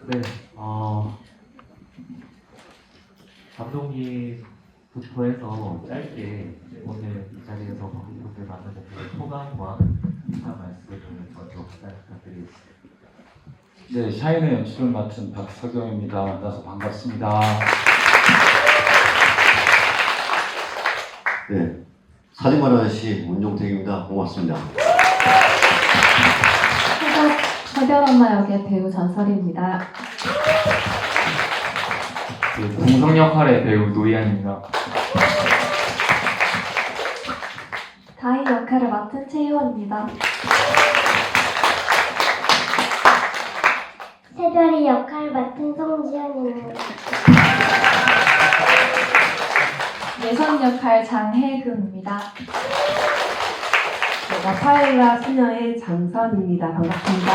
네, 감독님부터 해서 짧게 오늘 이 자리에서 관객분들 만나서 소감과 인사 말씀을 먼저 부탁드리겠습니다. 네, 샤인의 연출을 맡은 박석영입니다. 만나서 반갑습니다. 네, 사진관 아저씨 문종택입니다. 고맙습니다. 서결엄마 역의 배우 전설입니다. 네, 동성 역할의 배우 노희안입니다. 다인 역할을 맡은 최희원입니다. 새별이 역할 맡은 송지연입니다. 예선 역할 장혜금입니다. 라파엘라 수녀의 장선입니다. 반갑습니다.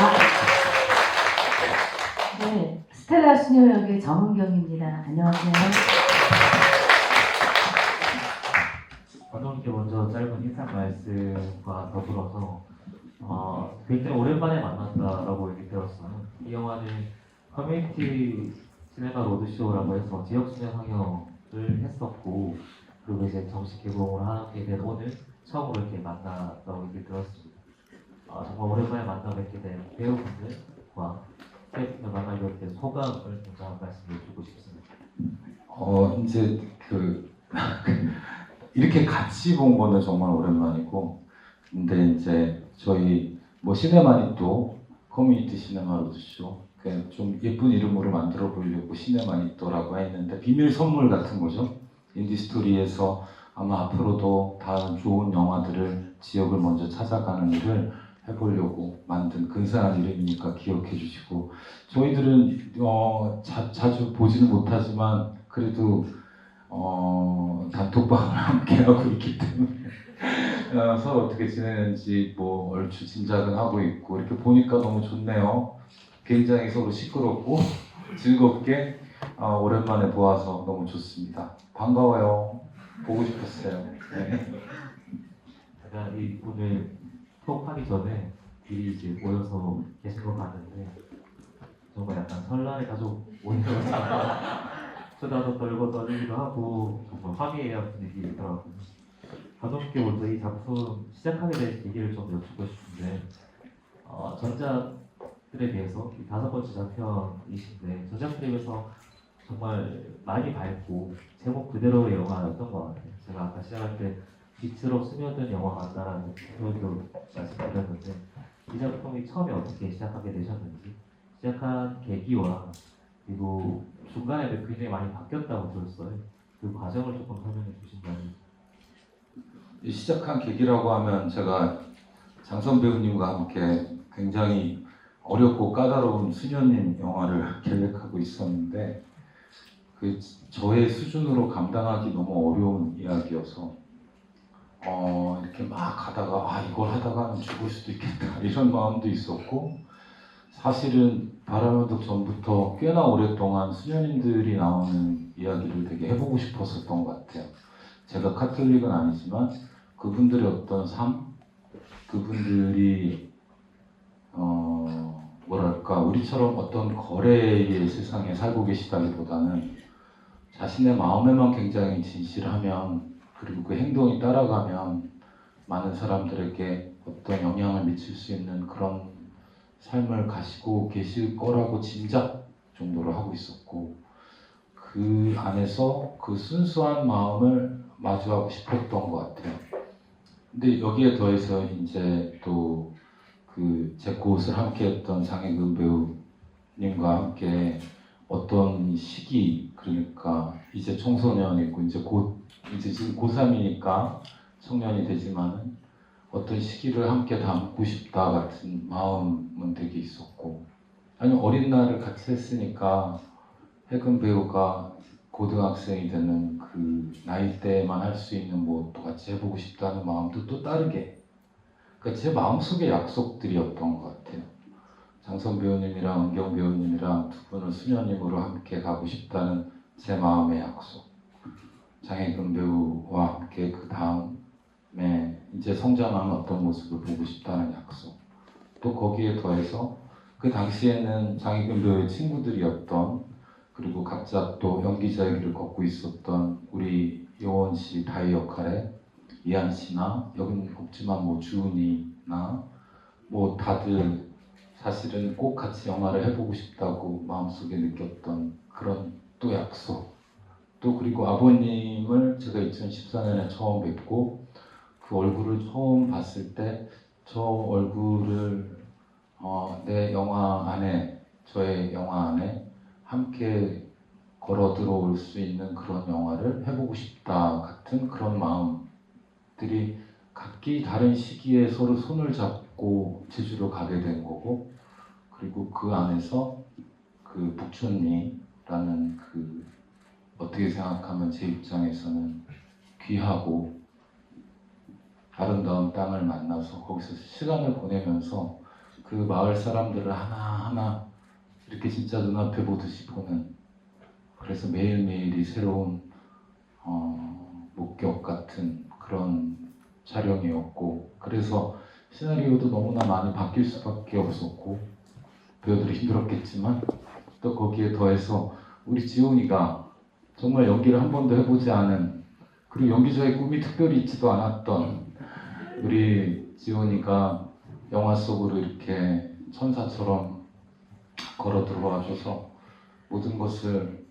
네, 스텔라 수녀 역의 정은경입니다. 안녕하세요. 감독님께 먼저 짧은 인사 말씀과 더불어서 굉장히 오랜만에 만났다라고 얘기 들었어요. 이 영화는 커뮤니티 시네마 로드쇼라고 해서 지역 순회 상영을 했었고, 그리고 이제 정식 개봉을 하게 된 오늘 처음으로 이렇게 만났다고 얘기 들었습니다. 정말 오랜만에 만나 뵙게 된 배우분들과 스태프분들 만나 뵙게 된 소감을 먼저 한 말씀 해주고 싶습니다. 이제 이렇게 같이 본 거는 정말 오랜만이고, 근데 이제 저희 시네마니또 커뮤니티 시네마 로드쇼 좀 예쁜 이름으로 만들어 보려고 시네마니또라고 했는데 비밀 선물 같은 거죠. 인디스토리에서 아마 앞으로도 다른 좋은 영화들을 지역을 먼저 찾아가는 일을 해보려고 만든 근사한 이름이니까 기억해 주시고, 저희들은 자주 보지는 못하지만 그래도 단톡방을 함께 하고 있기 때문에 서로 어떻게 지내는지 얼추 짐작은 하고 있고, 이렇게 보니까 너무 좋네요. 굉장히 서로 시끄럽고 즐겁게 오랜만에 보아서 너무 좋습니다. 반가워요. 보고 싶었어요. 네. 제가 오늘 톡하기 전에 미리 이제 모여서 계신 거 봤는데 정말 약간 설날에 가족 모인 것 같아요. 수다도 떨고 떨리기도 하고 정말 화기애애한 분위기더라고요. 감독님께 먼저 이 작품 시작하게 된 계기를 좀 여쭙고 싶은데, 전작들에 비해서 이 5번째 장편이신데 전작들에 비해서 정말 많이 밝고 제목 그대로의 영화였던 것 같아요. 제가 아까 시작할 때 빛으로 스며든 영화 같다라는 표현도 말씀드렸는데, 이 작품이 처음에 어떻게 시작하게 되셨는지, 시작한 계기와 그리고 중간에 굉장히 많이 바뀌었다고 들었어요. 그 과정을 조금 설명해 주신다면. 시작한 계기라고 하면 제가 장선 배우님과 함께 굉장히 어렵고 까다로운 수녀님 영화를 계획하고 있었는데 저의 수준으로 감당하기 너무 어려운 이야기여서 이렇게 막 가다가 이걸 하다가는 죽을 수도 있겠다 이런 마음도 있었고, 사실은 바람의 전부터 꽤나 오랫동안 수녀님들이 나오는 이야기를 되게 해보고 싶었었던 것 같아요. 제가 카톨릭은 아니지만 그분들의 어떤 삶, 그분들이 우리처럼 어떤 거래의 세상에 살고 계시다기보다는 자신의 마음에만 굉장히 진실하면, 그리고 그 행동이 따라가면 많은 사람들에게 어떤 영향을 미칠 수 있는 그런 삶을 가시고 계실 거라고 짐작 정도로 하고 있었고, 그 안에서 그 순수한 마음을 마주하고 싶었던 것 같아요. 근데 여기에 더해서 이제 또 제 꽃을 함께 했던 장혜금 배우님과 함께 어떤 시기, 그러니까 이제 청소년이고 이제 지금 고3이니까 청년이 되지만은 어떤 시기를 함께 담고 싶다 같은 마음은 되게 있었고, 아니 어린 날을 같이 했으니까 해금 배우가 고등학생이 되는 그 나이 때만 할 수 있는 뭐 또 같이 해보고 싶다는 마음도 또 다르게, 그러니까 제 마음속의 약속들이었던 것 같아요. 장선 배우님이랑 은경 배우님이랑 두 분을 수녀님으로 함께 가고 싶다는 제 마음의 약속, 장혜금 배우와 함께 그 다음에 이제 성장하는 어떤 모습을 보고 싶다는 약속, 또 거기에 더해서 그 당시에는 장혜금 배우의 친구들이었던, 그리고 각자 또 연기자의 길을 걷고 있었던 우리 요원 씨 다희 역할에 이한 씨나 여긴 없지만 뭐 주은이나 뭐 다들 사실은 꼭 같이 영화를 해보고 싶다고 마음속에 느꼈던 그런 또 약속, 또 그리고 아버님을 제가 2014년에 처음 뵙고 그 얼굴을 처음 봤을 때 저 얼굴을 내 영화 안에, 저의 영화 안에 함께 걸어 들어올 수 있는 그런 영화를 해보고 싶다 같은 그런 마음들이 각기 다른 시기에 서로 손을 잡고 제주로 가게 된 거고, 그리고 그 안에서 그 북촌리라는 그 어떻게 생각하면 제 입장에서는 귀하고 아름다운 땅을 만나서 거기서 시간을 보내면서 그 마을 사람들을 하나하나 이렇게 진짜 눈앞에 보듯이 보는, 그래서 매일매일이 새로운 목격 같은 그런 촬영이었고, 그래서 시나리오도 너무나 많이 바뀔 수밖에 없었고 배우들이 힘들었겠지만, 또 거기에 더해서 우리 지훈이가 정말 연기를 한 번도 해보지 않은, 그리고 연기자의 꿈이 특별히 있지도 않았던 우리 지훈이가 영화 속으로 이렇게 천사처럼 걸어 들어와줘서 모든 것을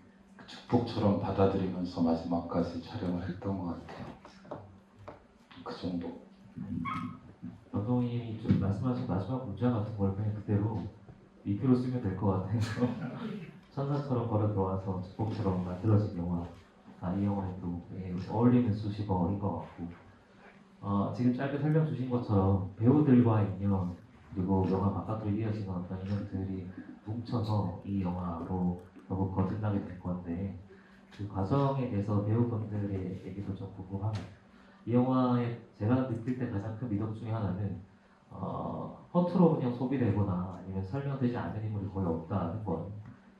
축복처럼 받아들이면서 마지막까지 촬영을 했던 것 같아요. 그 정도. 감독님이 좀 말씀하신 마지막 문장 같은 걸 그냥 그대로 리뷰로 쓰면 될 것 같아요. 천사처럼 걸어 들어와서 축복처럼 만들어진 영화. 이 영화에도 어울리는 수식어인 것 같고, 지금 짧게 설명 주신 것처럼 배우들과 인연, 그리고 영화 바깥으로 이어지는 어떤 인연들이 뭉쳐서 이 영화로 결국 거듭나게 될 건데, 그 과정에 대해서 배우분들의 얘기도 좀 궁금합니다. 이 영화에 제가 느낄 때 가장 큰 미덕 중에 하나는 허투루 그냥 소비되거나 아니면 설명되지 않는 인물이 거의 없다는 건,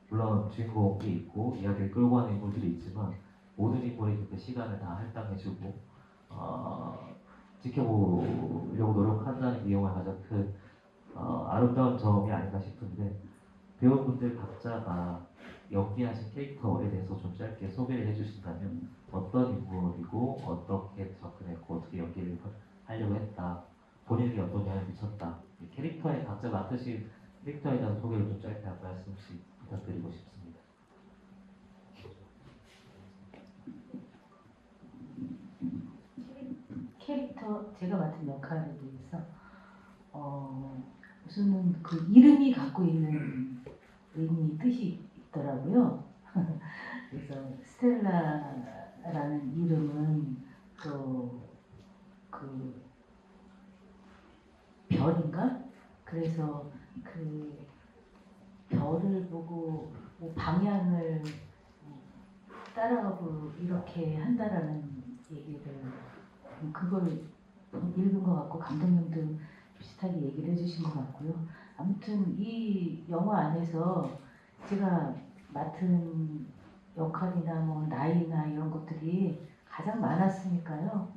물론 주인공이 있고 이야기를 끌고 가는 인물들이 있지만 모든 인물이 그렇게 시간을 다 할당해주고 지켜보려고 노력한다는 이 영화의 가장 큰 아름다운 점이 아닌가 싶은데, 배우분들 각자가 연기하신 캐릭터에 대해서 좀 짧게 소개를 해주신다면 어떤 인물이고 어떻게 접근했고 어떻게 연기를 하려고 했다, 본인에게 어떤 영향을 미쳤다, 이 캐릭터에 각자 맡으신 캐릭터에 대한 소개를 좀 짧게 한 말씀씩 부탁드리고 싶습니다. 캐릭터 제가 맡은 역할에 대해서 우선은 그 이름이 갖고 있는 의미, 뜻이 있더라고요. 그래서 스텔라라는 이름은 또 그 별인가? 그래서 그 별을 보고 뭐 방향을 따라가고 이렇게 한다라는 얘기를, 그걸 읽은 것 같고 감독님도 비슷하게 얘기를 해주신 것 같고요. 아무튼 이 영화 안에서 제가 맡은 역할이나 뭐 나이나 이런 것들이 가장 많았으니까요.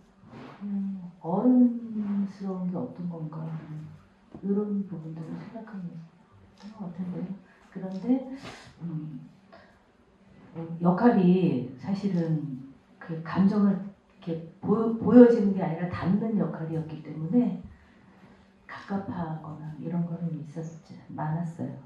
어른스러운 게 어떤 건가 이런 부분들을 생각하는 것 같은데요. 그런데 역할이 사실은 그 감정을 이렇게 보여지는 게 아니라 담는 역할이었기 때문에 갑갑하거나 이런 거는 있었죠. 많았어요.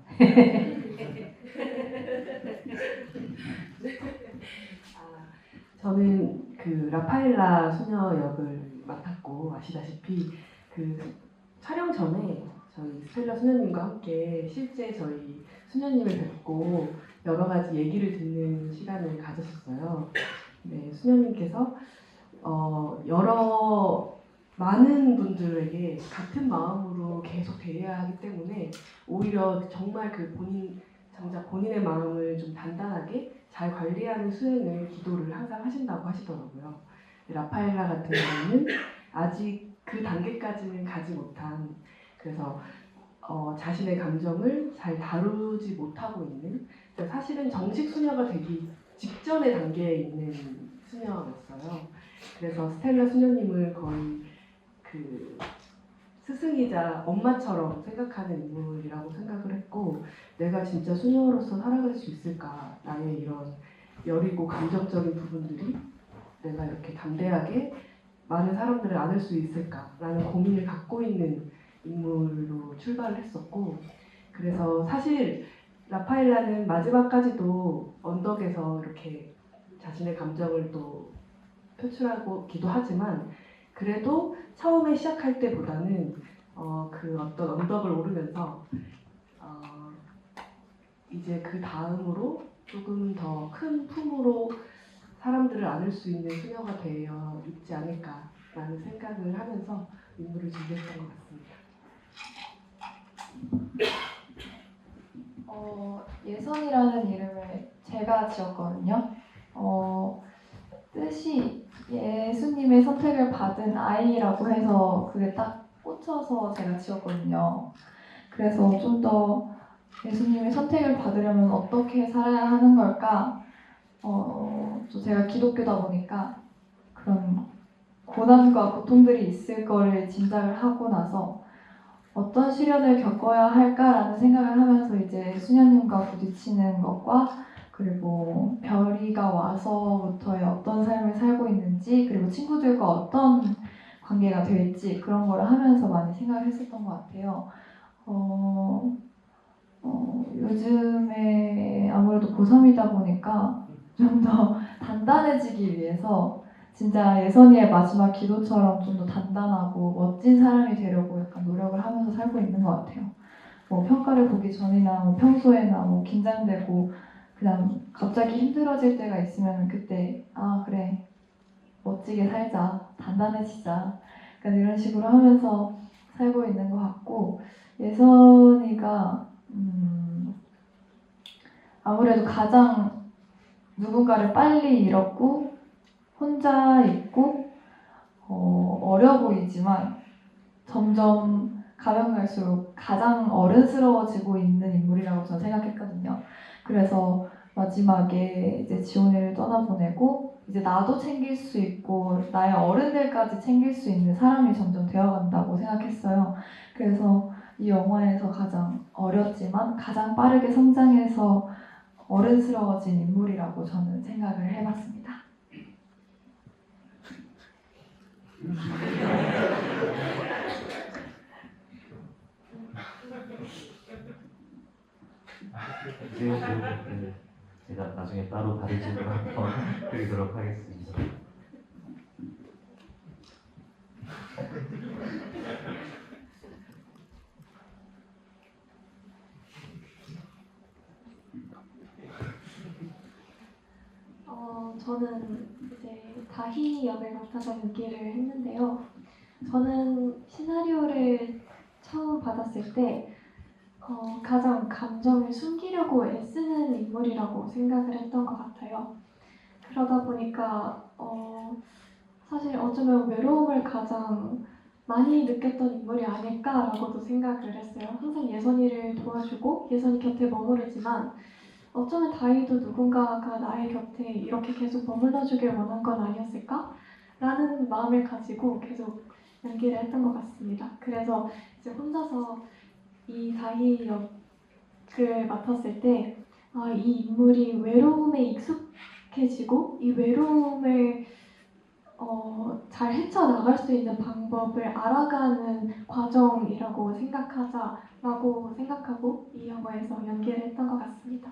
저는 그 라파엘라 소녀 역을 맡았고, 아시다시피 그 촬영 전에 저희 스텔라 수녀님과 함께 실제 저희 수녀님을 뵙고 여러 가지 얘기를 듣는 시간을 가졌었어요. 네, 수녀님께서 여러 많은 분들에게 같은 마음으로 계속 대해야 하기 때문에 오히려 정말 정작 본인의 마음을 좀 단단하게 잘 관리하는 수행을 기도를 항상 하신다고 하시더라고요. 라파엘라 같은 경우는 아직 그 단계까지는 가지 못한, 그래서 자신의 감정을 잘 다루지 못하고 있는, 그러니까 사실은 정식 수녀가 되기 직전의 단계에 있는 수녀였어요. 그래서 스텔라 수녀님을 거의 그 스승이자 엄마처럼 생각하는 인물이라고 생각을 했고, 내가 진짜 수녀로서 살아갈 수 있을까, 나의 이런 여리고 감정적인 부분들이 내가 이렇게 담대하게 많은 사람들을 안을 수 있을까라는 고민을 갖고 있는 인물로 출발을 했었고, 그래서 사실 라파엘라는 마지막까지도 언덕에서 이렇게 자신의 감정을 또 표출하기도 하지만, 그래도 처음에 시작할 때보다는 그 어떤 언덕을 오르면서 이제 그 다음으로 조금 더 큰 품으로 사람들을 안을 수 있는 수녀가 되어 있지 않을까라는 생각을 하면서 인물을 준비했던 것 같습니다. 예선이라는 이름을 제가 지었거든요. 뜻이 예수님의 선택을 받은 아이라고 해서 그게 딱 꽂혀서 제가 지었거든요. 그래서 좀 더 예수님의 선택을 받으려면 어떻게 살아야 하는 걸까? 또 제가 기독교다 보니까 그런 고난과 고통들이 있을 거를 짐작을 하고 나서 어떤 시련을 겪어야 할까라는 생각을 하면서 이제 수녀님과 부딪히는 것과, 그리고 별이가 와서부터의 어떤 삶을 살고 있는지, 그리고 친구들과 어떤 관계가 될지, 그런 걸 하면서 많이 생각을 했었던 것 같아요. 요즘에 아무래도 고3이다 보니까 좀 더 단단해지기 위해서 진짜 예선이의 마지막 기도처럼 좀 더 단단하고 멋진 사람이 되려고 약간 노력을 하면서 살고 있는 것 같아요. 뭐 평가를 보기 전이나 뭐 평소에나 뭐 긴장되고 그냥 갑자기 힘들어질 때가 있으면 그때 그래, 멋지게 살자, 단단해지자, 약간 이런 식으로 하면서 살고 있는 것 같고, 예선이가 아무래도 가장 누군가를 빨리 잃었고 혼자 있고 어려 보이지만 점점 가면 갈수록 가장 어른스러워지고 있는 인물이라고 저는 생각했거든요. 그래서 마지막에 이제 지온이를 떠나보내고 이제 나도 챙길 수 있고 나의 어른들까지 챙길 수 있는 사람이 점점 되어간다고 생각했어요. 그래서 이 영화에서 가장 어렸지만 가장 빠르게 성장해서 어른스러워진 인물이라고 저는 생각을 해봤습니다. 이세훈 배우님께 제가 나중에 따로 다른 질문 한번 드리도록 하겠습니다. 저는 이제 다희 역을 맡아서 연기를 했는데요. 저는 시나리오를 처음 받았을 때 가장 감정을 숨기려고 애쓰는 인물이라고 생각을 했던 것 같아요. 그러다 보니까 사실 어쩌면 외로움을 가장 많이 느꼈던 인물이 아닐까라고도 생각을 했어요. 항상 예선이를 도와주고 예선이 곁에 머무르지만 어쩌면 다희도 누군가가 나의 곁에 이렇게 계속 머물러주길 원한 건 아니었을까? 라는 마음을 가지고 계속 연기를 했던 것 같습니다. 그래서 이제 혼자서 이 다희 역을 맡았을 때 이 인물이 외로움에 익숙해지고 이 외로움을 잘 헤쳐나갈 수 있는 방법을 알아가는 과정이라고 생각하자라고 생각하고 이 영화에서 연기를 했던 것 같습니다.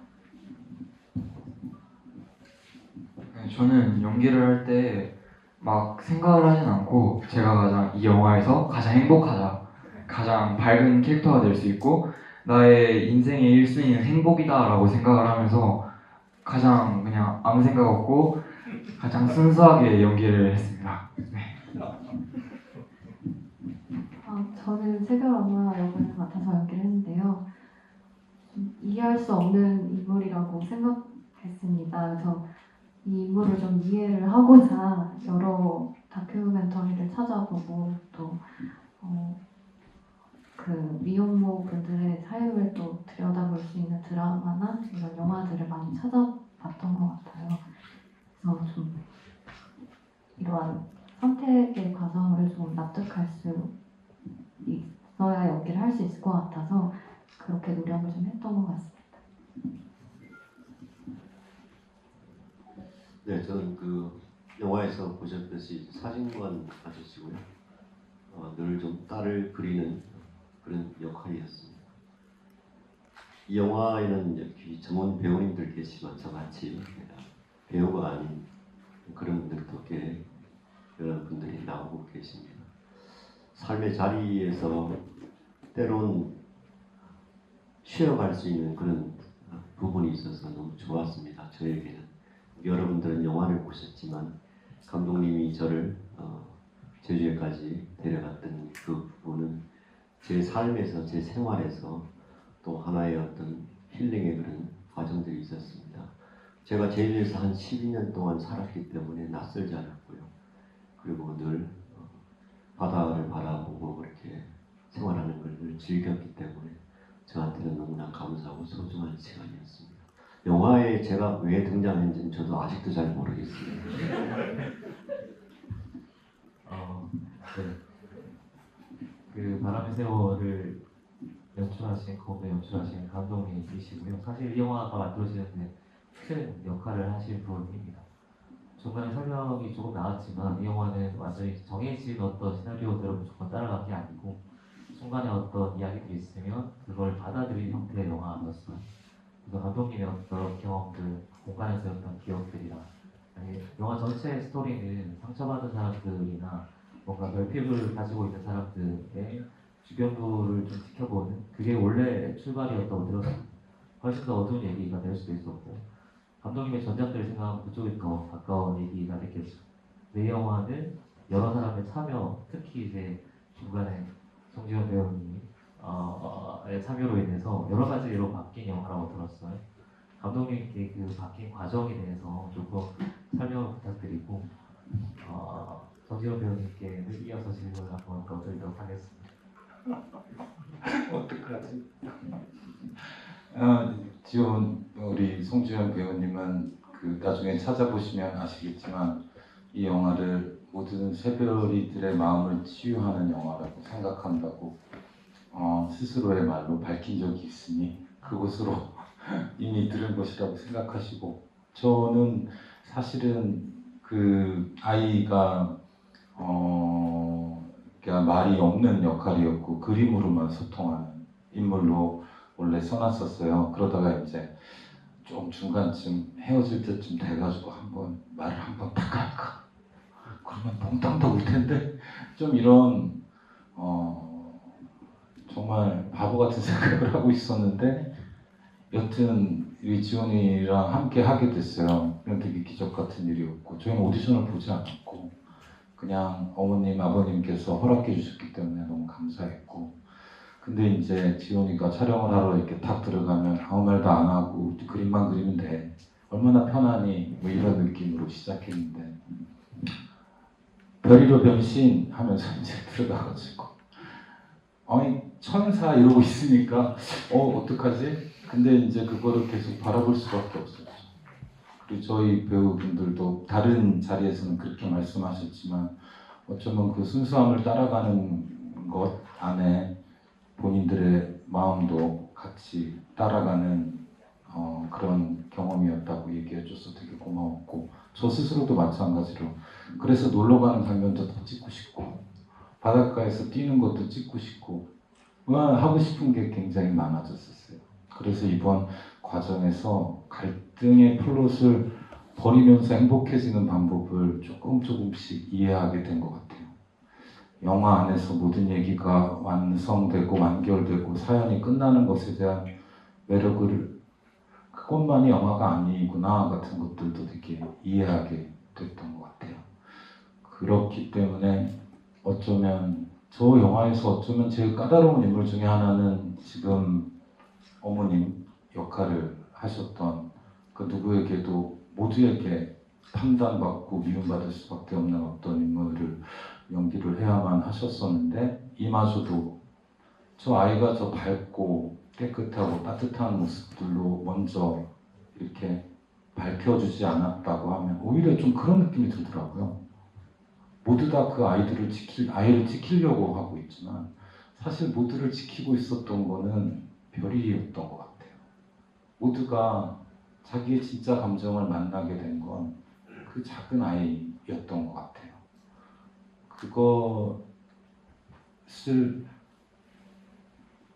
저는 연기를 할 때 막 생각을 하진 않고 제가 가장 이 영화에서 가장 행복하다, 가장 밝은 캐릭터가 될 수 있고 나의 인생의 1순위는 행복이다라고 생각을 하면서 가장 그냥 아무 생각 없고 가장 순수하게 연기를 했습니다. 네. 저는 새별엄마 역을 맡아서 연기를 했는데요. 좀 이해할 수 없는 인물이라고 생각했습니다. 그래서 이 인물을 좀 이해를 하고자 여러 다큐멘터리를 찾아보고 또 그 미혼모 분들의 삶을 또 들여다볼 수 있는 드라마나 이런 영화들을 많이 찾아봤던 것 같아요. 그래서 좀 이러한 선택의 과정을 좀 납득할 수 있어야 연기를 할 수 있을 것 같아서 그렇게 노력을 좀 했던 것 같습니다. 네, 저는 그 영화에서 보셨듯이 사진관 아저씨고요. 늘 좀 딸을 그리는 그런 역할이었습니다. 이 영화에는 여기 전문 배우님들 계시지만 저같이 배우가 아닌 그런 분들도 꽤 여러 분들이 나오고 계십니다. 삶의 자리에서 때론 쉬어갈 수 있는 그런 부분이 있어서 너무 좋았습니다. 저에게는. 여러분들은 영화를 보셨지만 감독님이 저를 제주에까지 데려갔던 그 부분은 제 삶에서, 제 생활에서 또 하나의 어떤 힐링의 그런 과정들이 있었습니다. 제가 제주에서 한 12년 동안 살았기 때문에 낯설지 않았고요. 그리고 늘 바다를 바라보고 그렇게 생활하는 걸 늘 즐겼기 때문에 저한테는 너무나 감사하고 소중한 시간이었습니다. 영화에 제가 왜 등장했는지는 저도 아직도 잘 모르겠습니다. 네. 그 바람의 세월을 연출하신 감독님이시고요. 사실 이 영화가 만들어지는데 큰 역할을 하신 분입니다. 중간에 설명이 조금 나왔지만 이 영화는 완전히 정해진 어떤 시나리오대로 무조건 따라간 게 아니고 중간에 어떤 이야기들이 있으면 그걸 받아들이는 형태의 영화였어요. 그래서 감독님의 어떤 경험들, 공간에서였던 기억들이나 아니, 영화 전체의 스토리는 상처받은 사람들이나 뭔가 결핍을 가지고 있는 사람들의 주변부를 좀 지켜보는 그게 원래 출발이었다고 들었습니다. 훨씬 더 어두운 얘기가 될 수도 있었고 감독님의 전작들을 생각하면 그쪽이 더 가까운 얘기가 됐겠죠. 이 영화는 여러 사람의 참여, 특히 이제 중간에 송지현 배우님의 참여로 인해서 여러 가지로 바뀐 영화라고 들었어요. 감독님께 그 바뀐 과정에 대해서 조금 설명을 부탁드리고 송지현 배우님께 이어서 질문을 한번 드리도록 하겠습니다. 어떡하지? 지원 우리 송지현 배우님은 그 나중에 찾아보시면 아시겠지만 이 영화를 모든 새별이들의 마음을 치유하는 영화라고 생각한다고 스스로의 말로 밝힌 적이 있으니 그것으로 이미 들은 것이라고 생각하시고 저는 사실은 그 아이가 그러니까 말이 없는 역할이었고 그림으로만 소통하는 인물로 원래 써놨었어요. 그러다가 이제 좀 중간쯤 헤어질 때쯤 돼가지고 한번 말을 한번 딱 할까? 그러면 몽땅도 올 텐데 좀 이런 정말 바보 같은 생각을 하고 있었는데 여튼 이 지원이랑 함께 하게 됐어요. 그런 되게 기적 같은 일이었고 저희는 오디션을 보지 않았고 그냥 어머님, 아버님께서 허락해 주셨기 때문에 너무 감사했고 근데 이제 지원이가 촬영을 하러 이렇게 탁 들어가면 아무 말도 안 하고 그림만 그리면 돼. 얼마나 편하니 뭐 이런 느낌으로 시작했는데 별이로 변신하면서 이제 들어가가지고 아니 천사 이러고 있으니까 어떡하지? 근데 이제 그거를 계속 바라볼 수밖에 없었죠. 그리고 저희 배우분들도 다른 자리에서는 그렇게 말씀하셨지만 어쩌면 그 순수함을 따라가는 것 안에 본인들의 마음도 같이 따라가는 그런 경험이었다고 얘기해줘서 되게 고마웠고 저 스스로도 마찬가지로 그래서 놀러가는 장면도 더 찍고 싶고 바닷가에서 뛰는 것도 찍고 싶고 하고 싶은 게 굉장히 많아졌었어요. 그래서 이번 과정에서 갈등의 플롯을 버리면서 행복해지는 방법을 조금씩 이해하게 된 것 같아요. 영화 안에서 모든 얘기가 완성되고 완결되고 사연이 끝나는 것에 대한 매력을 그것만이 영화가 아니구나 같은 것들도 되게 이해하게 됐던 것 같아요. 그렇기 때문에 어쩌면 저 영화에서 어쩌면 제일 까다로운 인물 중에 하나는 지금 어머님 역할을 하셨던 그 누구에게도 모두에게 판단받고 미움받을 수밖에 없는 어떤 인물을 연기를 해야만 하셨었는데 이마저도 저 아이가 저 밝고 깨끗하고 따뜻한 모습들로 먼저 이렇게 밝혀주지 않았다고 하면 오히려 좀 그런 느낌이 들더라고요. 모두 다 그 아이를 지키려고 하고 있지만 사실 모두를 지키고 있었던 거는 별이었던 것 같아요. 모두가 자기의 진짜 감정을 만나게 된 건 그 작은 아이였던 것 같아요. 그것을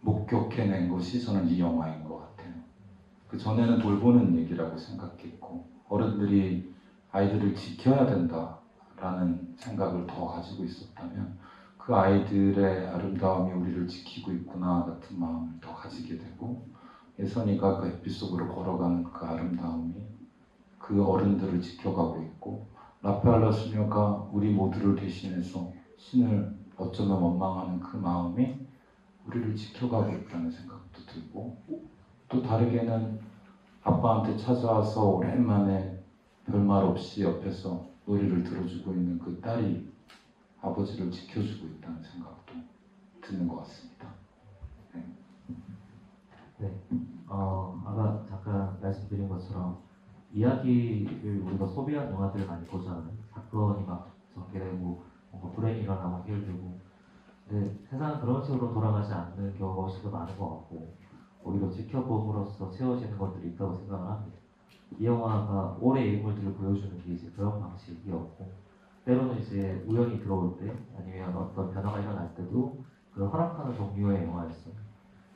목격해낸 것이 저는 이 영화인 것 같아요. 그 전에는 돌보는 얘기라고 생각했고 어른들이 아이들을 지켜야 된다라는 생각을 더 가지고 있었다면 그 아이들의 아름다움이 우리를 지키고 있구나 같은 마음을 더 가지게 되고 예선이가 그 햇빛 속으로 걸어가는 그 아름다움이 그 어른들을 지켜가고 있고 라파엘라 수녀가 우리 모두를 대신해서 신을 어쩌면 원망하는 그 마음이 우리를 지켜가고 있다는 생각도 들고 또 다르게는 아빠한테 찾아와서 오랜만에 별말 없이 옆에서 노래를 들어주고 있는 그 딸이 아버지를 지켜주고 있다는 생각도 드는 것 같습니다. 아까 잠깐 말씀드린 것처럼 이야기를 우리가 소비한 영화들을 많이 보잖아요. 사건이 막 전개되고 뭔가 불행이 일어나고 해결되고 근데 세상은 그런 식으로 돌아가지 않는 경우가 훨씬 더 많은 것 같고 오히려 지켜봄으로써 채워지는 것들이 있다고 생각을 합니다. 이 영화가 올해의 인물들을 보여주는 게 이제 그런 방식이었고 때로는 이제 우연히 들어올 때 아니면 어떤 변화가 일어날 때도 그 허락하는 종류의 영화였어요.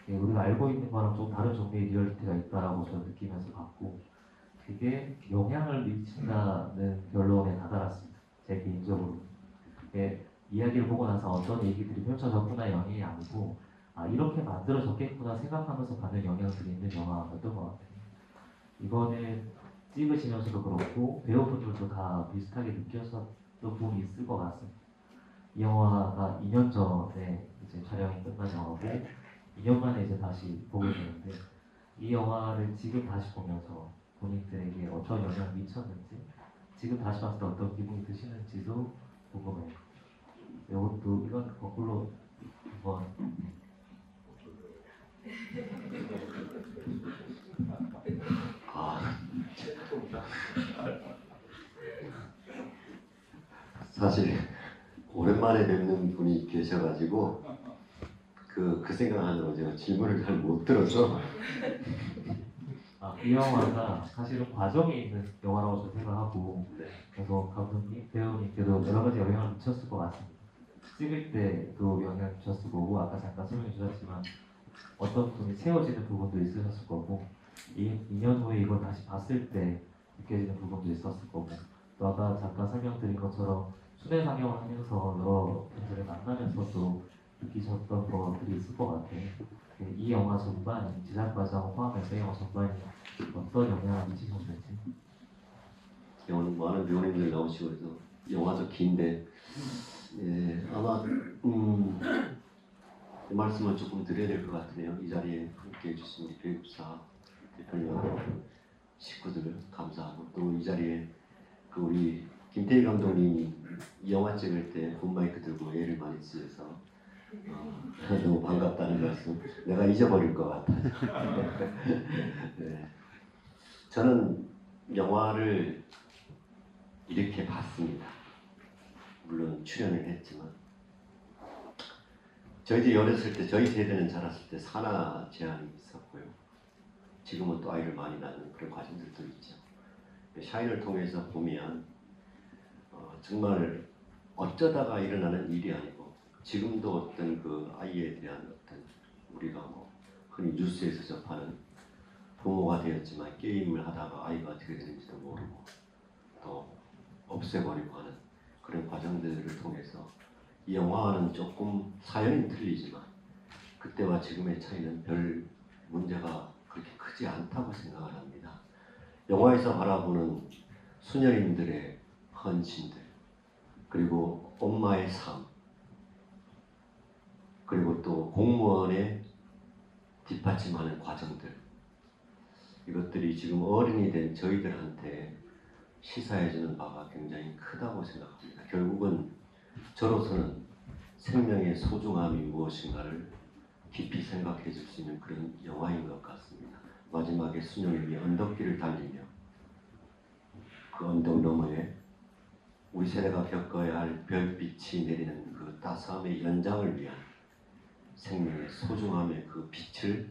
우리가 알고 있는 거랑 좀 다른 종류의 리얼리티가 있다라고 저는 느끼면서 봤고 그게 영향을 미친다는 결론에 다다랐습니다. 제 개인적으로. 이야기를 보고 나서 어떤 얘기들이 펼쳐졌구나 영향이 아니고 이렇게 만들어졌겠구나 생각하면서 받는 영향들이 있는 영화였던 것 같아요. 이거는 찍으시면서도 그렇고 배우분들도 다 비슷하게 느꼈었던 부분이 있을 것 같습니다. 이 영화가 2년 전에 이제 촬영이 끝난 영화고 2년 만에 이제 다시 보게 되는데 이 영화를 지금 다시 보면서 본인들에게 어떤 영향을 미쳤는지 지금 다시 봤을 때 어떤 기분이 드시는지도 궁금해요. 이것도 이건 거꾸로 한번 사실 오랜만에 뵙는 분이 계셔가지고 그 생각하느라고 제가 질문을 잘 못 들어서 이 영화가 사실은 과정에 있는 영화라고 저는 생각하고 네. 그래서 감독님, 배우님께도 여러 가지 영향을 미쳤을 것 같습니다. 찍을 때도 영향을 미쳤을 거고 아까 잠깐 설명해 주셨지만 어떤 분이 채워지는 부분도 있으셨을 거고 2년 후에 이걸 다시 봤을 때 느껴지는 부분도 있었을 거고 또 아까 잠깐 설명드린 것처럼 순회 상영을 하면서 여러 분들을 만나면서도 느끼셨던 것들이 있을 것 같아요. 이 영화 전반, 제작 과정 포함해서 이 영화 전반이 어떤 영향을 미치셨는지. 오늘 많은 배우님들 나오시고 해서 영화도 긴데 아마 이 말씀을 조금 드려야 될 것 같으네요. 이 자리에 함께 해주신 우리 교육사 대표님하고 식구들 감사하고 또 이 자리에 그 우리 김태희 감독님이 이 영화 찍을 때 붐마이크 들고 애를 많이 쓰여서 너무 반갑다는 말씀 내가 잊어버릴 것 같아요. 네. 저는 영화를 이렇게 봤습니다. 물론 출연을 했지만 저희들이 어렸을 때 저희 세대는 자랐을 때 산하 제한이 있었고요. 지금은 또 아이를 많이 낳는 그런 과정들도 있죠. 샤인을 통해서 보면 정말 어쩌다가 일어나는 일이 아니고 지금도 어떤 그 아이에 대한 어떤 우리가 뭐 흔히 뉴스에서 접하는 부모가 되었지만 게임을 하다가 아이가 어떻게 되는지도 모르고 또 없애버리고 하는 그런 과정들을 통해서 이 영화는 조금 사연이 틀리지만 그때와 지금의 차이는 별 문제가 그렇게 크지 않다고 생각을 합니다. 영화에서 바라보는 수녀님들의 헌신들 그리고 엄마의 삶 그리고 또 공무원에 뒷받침하는 과정들, 이것들이 지금 어른이 된 저희들한테 시사해주는 바가 굉장히 크다고 생각합니다. 결국은 저로서는 생명의 소중함이 무엇인가를 깊이 생각해 줄 수 있는 그런 영화인 것 같습니다. 마지막에 순영이 언덕길을 달리며 그 언덕 너머에 우리 세대가 겪어야 할 별빛이 내리는 그 따스함의 연장을 위한 생명의 소중함의 그 빛을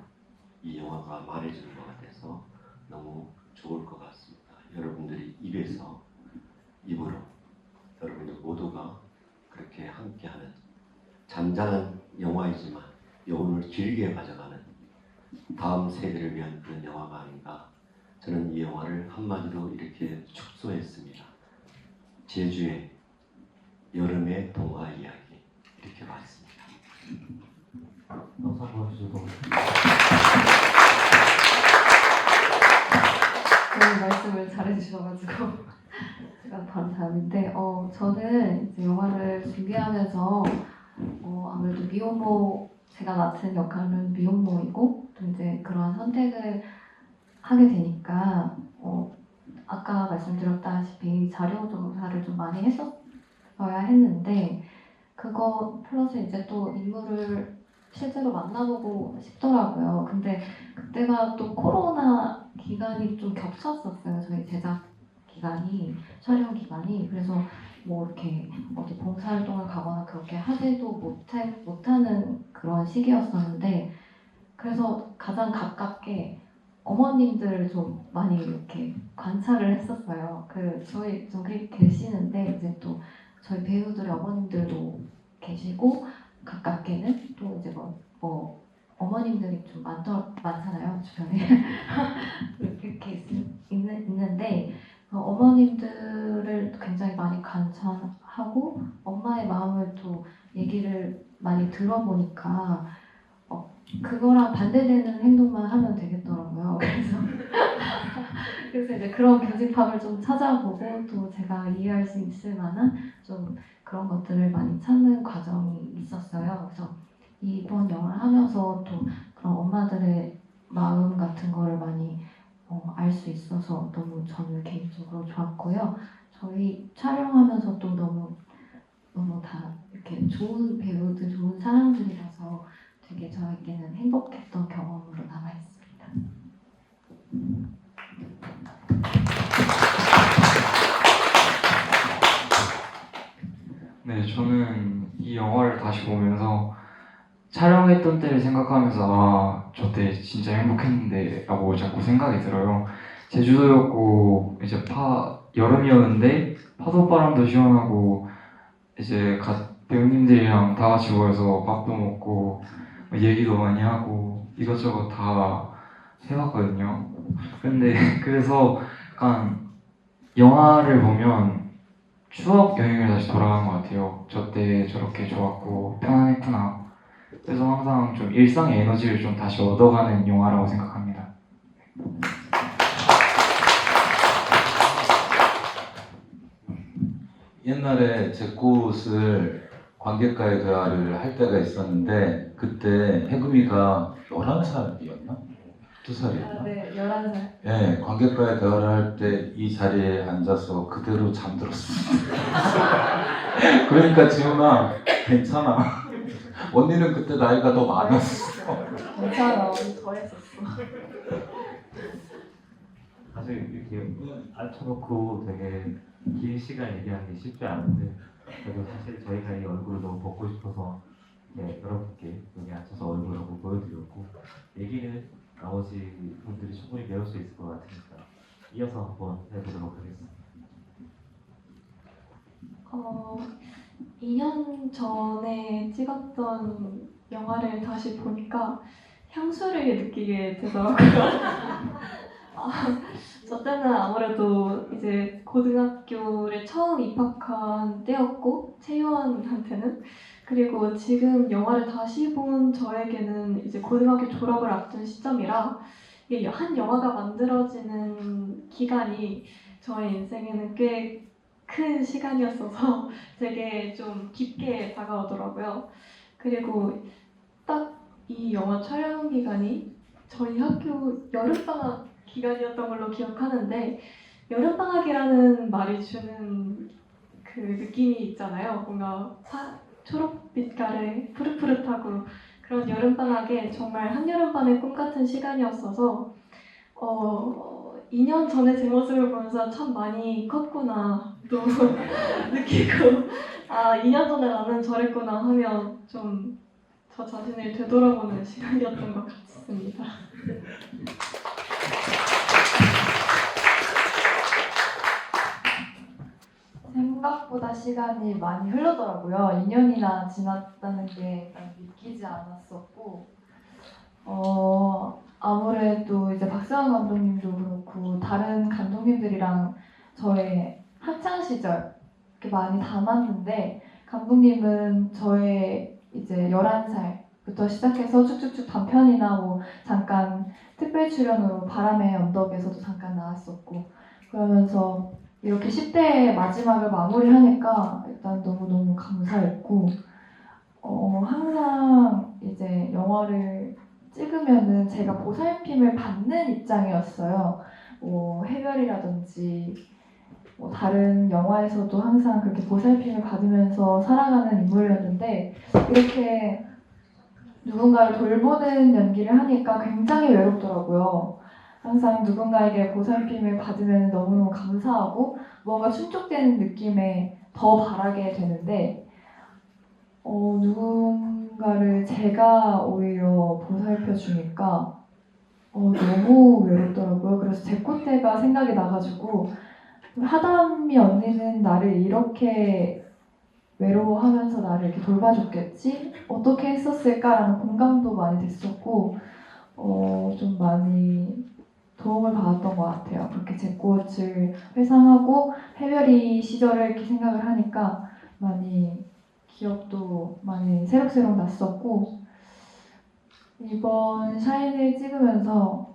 이 영화가 말해주는 것 같아서 너무 좋을 것 같습니다. 여러분들이 입에서 입으로 여러분들 모두가 그렇게 함께하는 잔잔한 영화이지만 여운을 길게 가져가는 다음 세대를 위한 그런 영화가 아닌가. 저는 이 영화를 한마디로 이렇게 축소했습니다. 제주의 여름의 동화 이야기, 이렇게 봤습니다. 한번 해주시고. 네, 말씀을 잘해주셔가지고 제가 바로 다음인데 저는 이제 영화를 준비하면서 아무래도 미혼모, 제가 맡은 역할은 미혼모이고 또 이제 그러한 선택을 하게 되니까 아까 말씀드렸다시피 자료 조사를 좀 많이 했었어야 했는데 그거 플러스 이제 또 인물을 실제로 만나보고 싶더라고요. 근데 그때가 또 코로나 기간이 좀 겹쳤었어요. 저희 제작 기간이, 촬영 기간이. 그래서 뭐 이렇게 어디 봉사활동을 가거나 그렇게 하지도 못하는 그런 시기였었는데, 그래서 가장 가깝게 어머님들을 좀 많이 이렇게 관찰을 했었어요. 저희 좀 계시는데 이제 또 저희 배우들의 어머님들도 계시고 가깝게는 또 이제 뭐 어머님들이 좀 많잖아요 주변에 이렇게 있는데 어머님들을 굉장히 많이 관찰하고 엄마의 마음을 또 얘기를 많이 들어보니까 그거랑 반대되는 행동만 하면 되겠더라고요. 그래서 이제 그런 교집합을 좀 찾아보고 또 제가 이해할 수 있을 만한 좀 그런 것들을 많이 찾는 과정이 있었어요. 그래서 이번 영화를 하면서 또 그런 엄마들의 마음 같은 거를 많이 알 수 있어서 너무 저는 개인적으로 좋았고요. 저희 촬영하면서 또 너무 다 이렇게 좋은 배우들, 좋은 사람들이라서 되게 저에게는 행복했던 경험으로 남아있습니다. 네, 저는 이 영화를 다시 보면서 촬영했던 때를 생각하면서 저 때 진짜 행복했는데 라고 자꾸 생각이 들어요. 제주도였고 이제 여름이었는데 파도바람도 시원하고 이제 배우님들이랑 다 같이 모여서 밥도 먹고 얘기도 많이 하고 이것저것 다 해봤거든요. 근데 그래서 약간 영화를 보면 추억 여행을 다시 돌아간 것 같아요. 저 때 저렇게 좋았고 편안했구나. 그래서 항상 좀 일상의 에너지를 좀 다시 얻어가는 영화라고 생각합니다. 옛날에 제 꽃을 관객과의 대화를 할 때가 있었는데 그때 해금이가 11살이었나? 12살이었나? 네, 11살. 네, 관객과의 대화를 할 때 이 자리에 앉아서 그대로 잠들었어요. 그러니까 지훈아 괜찮아. 언니는 그때 나이가 더 많았어. 괜찮아, 더 했었어. 사실 이렇게 앉혀놓고 되게 긴 시간 얘기하는 게 쉽지 않은데 그래도 사실 저희가 이 얼굴을 너무 보고 싶어서 여러분께 여기 앉혀서 얼굴을 한번 보여드렸고 얘기는 나머지 분들이 충분히 배울 수 있을 것 같으니까 이어서 한번 해보도록 하겠습니다. 2년 전에 찍었던 영화를 다시 보니까 향수를 느끼게 되더라고요. 저 때는 아무래도 이제 고등학교를 처음 입학한 때였고 채유원한테는, 그리고 지금 영화를 다시 본 저에게는 이제 고등학교 졸업을 앞둔 시점이라 이게 한 영화가 만들어지는 기간이 저의 인생에는 꽤 큰 시간이었어서 되게 좀 깊게 다가오더라고요. 그리고 딱 이 영화 촬영 기간이 저희 학교 여름방학 기간이었던 걸로 기억하는데 여름방학이라는 말이 주는 그 느낌이 있잖아요. 뭔가 초록빛깔의 푸릇푸릇하고 그런 여름방학에 정말 한여름밤의 꿈 같은 시간이었어서 2년 전에 제 모습을 보면서 참 많이 컸구나 또 느끼고 2년 전에 나는 저랬구나 하면 좀 저 자신을 되돌아보는 시간이었던 것 같습니다. 생각보다 시간이 많이 흐르더라고요. 2년이나 지났다는 게 일단 믿기지 않았었고, 아무래도 이제 박세환 감독님도 그렇고 다른 감독님들이랑 저의 학창 시절 이렇게 많이 담았는데 감독님은 저의 이제 11살부터 시작해서 쭉쭉쭉 단편이나 뭐 잠깐 특별 출연으로 바람의 언덕에서도 잠깐 나왔었고 그러면서 이렇게 10대의 마지막을 마무리하니까 일단 너무너무 감사했고 항상 이제 영화를 찍으면은 제가 보살핌을 받는 입장이었어요. 뭐 해별이라든지 뭐 다른 영화에서도 항상 그렇게 보살핌을 받으면서 살아가는 인물이었는데 이렇게 누군가를 돌보는 연기를 하니까 굉장히 외롭더라고요. 항상 누군가에게 보살핌을 받으면 너무너무 감사하고 뭔가 충족되는 느낌에 더 바라게 되는데 누군가를 제가 오히려 보살펴 주니까 너무 외롭더라고요. 그래서 제 콧대가 생각이 나가지고 하담이 언니는 나를 이렇게 외로워하면서 나를 이렇게 돌봐줬겠지? 어떻게 했었을까라는 공감도 많이 됐었고 좀 많이 도움을 받았던 것 같아요. 그렇게 제 꽃을 회상하고 해별이 시절을 이렇게 생각을 하니까 많이 기억도 많이 새록새록 났었고 이번 샤인을 찍으면서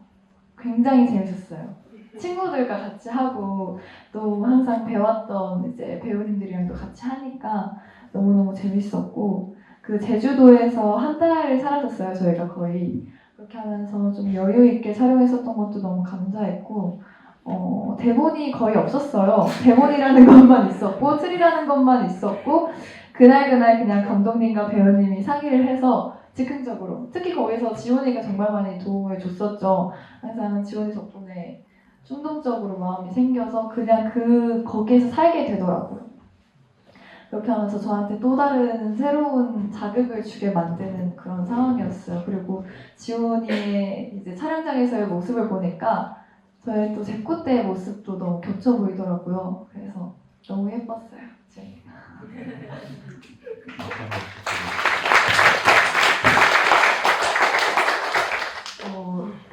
굉장히 재밌었어요. 친구들과 같이 하고 또 항상 배웠던 이제 배우님들이랑도 같이 하니까 너무너무 재밌었고 그 제주도에서 한 달을 살았었어요. 저희가 거의 그렇게 하면서 좀 여유 있게 촬영했었던 것도 너무 감사했고 대본이 거의 없었어요. 대본이라는 것만 있었고 틀이라는 것만 있었고 그날 그냥 감독님과 배우님이 상의를 해서 즉흥적으로 특히 거기서 지원이가 정말 많이 도움을 줬었죠. 항상 지원이 덕분에 충동적으로 마음이 생겨서 그냥 거기에서 살게 되더라고요. 그렇게 하면서 저한테 또 다른 새로운 자극을 주게 만드는 그런 상황이었어요. 그리고 지원이의 이제 촬영장에서의 모습을 보니까 저의 또 제 콧대의 모습도 너무 겹쳐 보이더라고요. 그래서 너무 예뻤어요. 제가.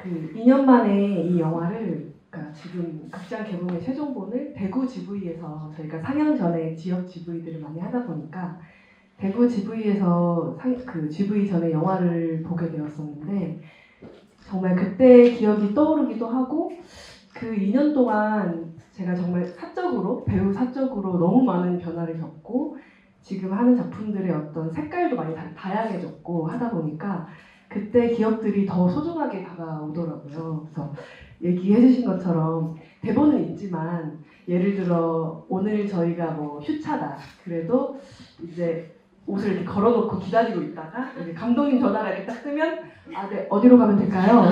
그 2년 만에 이 영화를 그러니까 지금 극장 개봉의 최종본을 대구 GV에서 저희가 상영 전에 지역 GV들을 많이 하다 보니까 대구 GV에서 그 GV 전에 영화를 보게 되었었는데 정말 그때 기억이 떠오르기도 하고 그 2년 동안 제가 정말 배우 사적으로 너무 많은 변화를 겪고 지금 하는 작품들의 어떤 색깔도 많이 다양해졌고 하다 보니까 그때 기억들이 더 소중하게 다가오더라고요. 그래서 얘기해 주신 것처럼 대본은 있지만 예를 들어 오늘 저희가 뭐 휴차다 그래도 이제 옷을 이렇게 걸어놓고 기다리고 있다가 이제 감독님 전화가 이렇게 딱 뜨면 네 어디로 가면 될까요?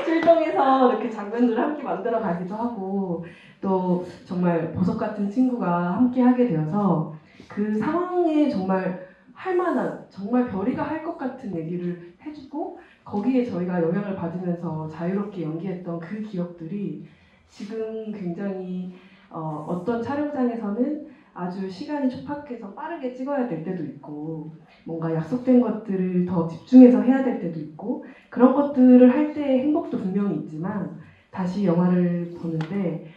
출동해서 이렇게 장면들을 함께 만들어 가기도 하고 또 정말 보석 같은 친구가 함께 하게 되어서 그 상황에 정말 할 만한 정말 별이가 할 것 같은 얘기를 해주고 거기에 저희가 영향을 받으면서 자유롭게 연기했던 그 기억들이 지금 굉장히 어떤 촬영장에서는 아주 시간이 촉박해서 빠르게 찍어야 될 때도 있고 뭔가 약속된 것들을 더 집중해서 해야 될 때도 있고 그런 것들을 할 때의 행복도 분명히 있지만 다시 영화를 보는데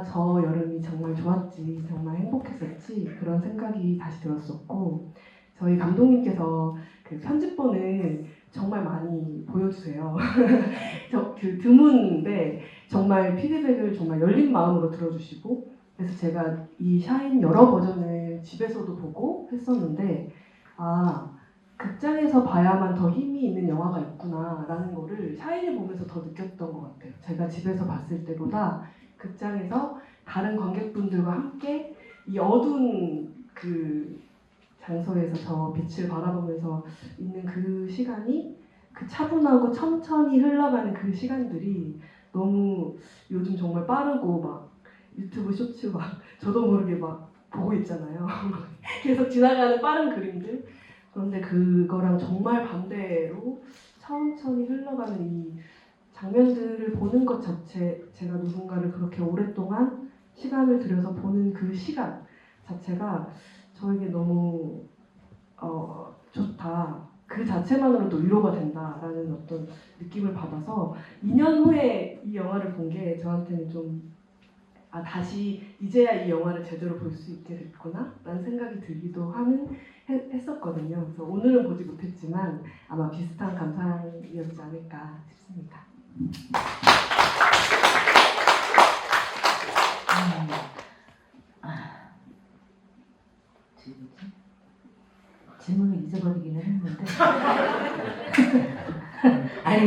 저 여름이 정말 좋았지 정말 행복했었지 그런 생각이 다시 들었었고 저희 감독님께서 그 편집본을 정말 많이 보여주세요. 그 드문데 정말 피드백을 정말 열린 마음으로 들어주시고 그래서 제가 이 샤인 여러 버전을 집에서도 보고 했었는데 극장에서 봐야만 더 힘이 있는 영화가 있구나라는 거를 샤이니 보면서 더 느꼈던 것 같아요. 제가 집에서 봤을 때보다 극장에서 다른 관객분들과 함께 이 어두운 그 장소에서 저 빛을 바라보면서 있는 그 시간이, 그 차분하고 천천히 흘러가는 그 시간들이 너무 요즘 정말 빠르고 막 유튜브 쇼츠 막 저도 모르게 막 보고 있잖아요. 계속 지나가는 빠른 그림들. 그런데 그거랑 정말 반대로 천천히 흘러가는 이 장면들을 보는 것 자체, 제가 누군가를 그렇게 오랫동안 시간을 들여서 보는 그 시간 자체가 저에게 너무 좋다. 그 자체만으로도 위로가 된다라는 어떤 느낌을 받아서 2년 후에 이 영화를 본 게 저한테는 좀 다시 이제야 이 영화를 제대로 볼 수 있게 됐구나 라는 생각이 들기도 했었거든요. 그래서 오늘은 보지 못했지만 아마 비슷한 감상이었지 않을까 싶습니다. 질문을 잊어버리기는 했는데 아니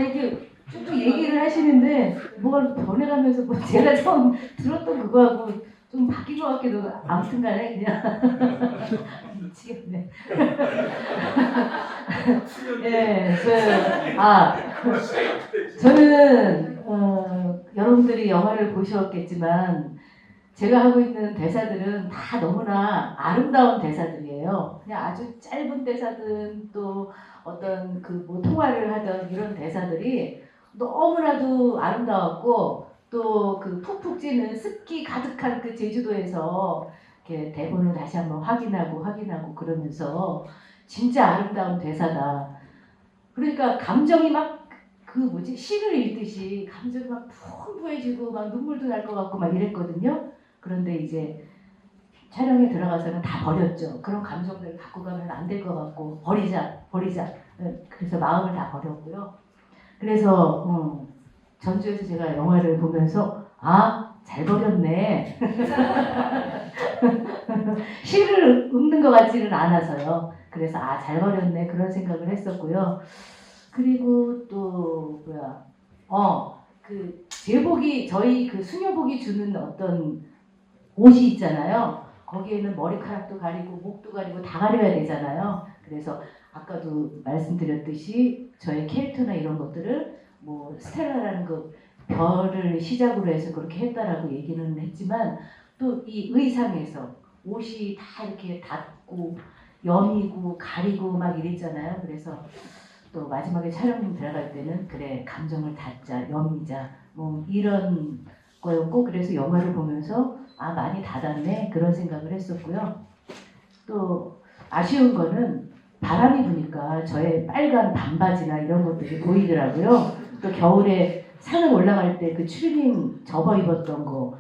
이게 쭉쭉 얘기를 하시는데 뭐가 변해가면서 뭐 제가 처음 들었던 그거하고 좀 바뀐 것 같기도 하고 아무튼간에 그냥 미치겠네. 예, 저는 여러분들이 영화를 보셨겠지만 제가 하고 있는 대사들은 다 너무나 아름다운 대사들이에요. 그냥 아주 짧은 대사든 또 어떤 그 뭐 통화를 하던 이런 대사들이 너무나도 아름다웠고 또 그 푹푹 찌는 습기 가득한 그 제주도에서 이렇게 대본을 다시 한번 확인하고 그러면서 진짜 아름다운 대사다. 그러니까 감정이 막 그 뭐지 시를 읽듯이 감정이 막 풍부해지고 막 눈물도 날 것 같고 막 이랬거든요. 그런데 이제 촬영에 들어가서는 다 버렸죠. 그런 감정들을 갖고 가면 안 될 것 같고 버리자. 그래서 마음을 다 버렸고요. 그래서 전주에서 제가 영화를 보면서 잘 버렸네. 시를 읽는 것 같지는 않아서요. 그래서 잘 버렸네 그런 생각을 했었고요. 그리고 또 그 제복이 저희 그 수녀복이 주는 어떤 옷이 있잖아요. 거기에는 머리카락도 가리고 목도 가리고 다 가려야 되잖아요. 그래서 아까도 말씀드렸듯이 저의 캐릭터나 이런 것들을 뭐 스텔라라는 그 별을 시작으로 해서 그렇게 했다라고 얘기는 했지만 또 이 의상에서 옷이 다 이렇게 닫고 여미고 가리고 막 이랬잖아요. 그래서 또 마지막에 촬영님 들어갈 때는 그래 감정을 닫자 여미자 뭐 이런 거였고 그래서 영화를 보면서 많이 닫았네 그런 생각을 했었고요. 또 아쉬운 거는 바람이 부니까 저의 빨간 반바지나 이런 것들이 보이더라고요. 또 겨울에 산을 올라갈 때 그 추리닝 접어 입었던 거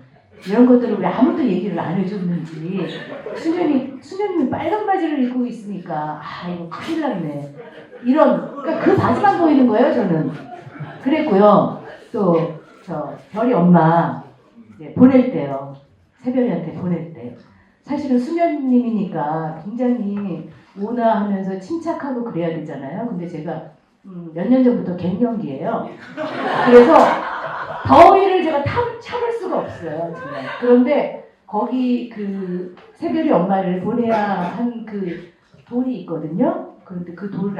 이런 것들을 왜 아무도 얘기를 안 해줬는지 수녀님이 빨간 바지를 입고 있으니까 이거 큰일 났네 그러니까 그 바지만 보이는 거예요. 저는 그랬고요. 또 저 별이 엄마 이제 보낼 때요. 새별이한테 보낼 때 사실은 수녀님이니까 굉장히 온화하면서 침착하고 그래야 되잖아요. 근데 제가 몇 년 전부터 갱년기예요. 그래서 더위를 제가 참을 수가 없어요. 정말. 그런데 거기 그 새별이 엄마를 보내야 한 그 돌이 있거든요. 그런데 그 돌을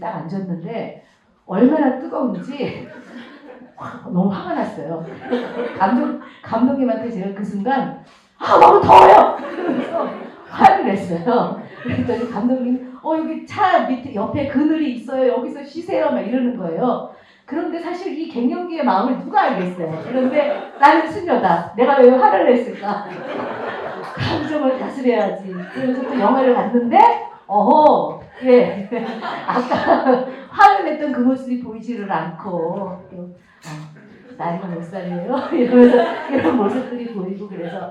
딱 앉았는데 얼마나 뜨거운지 너무 화가 났어요. 감독님한테 제가 그 순간 너무 더워요! 그러면서 화를 냈어요. 그랬더니 감독님 여기 차 밑에 옆에 그늘이 있어요. 여기서 쉬세요. 막 이러는 거예요. 그런데 사실 이 갱년기의 마음을 누가 알겠어요. 그런데 나는 수녀다. 내가 왜 화를 냈을까? 감정을 다스려야지. 그래서 또 영화를 봤는데 예. 아까 화를 냈던 그 모습이 보이지를 않고 또 나이가 몇 살이에요? 이러면서 이런 모습들이 보이고 그래서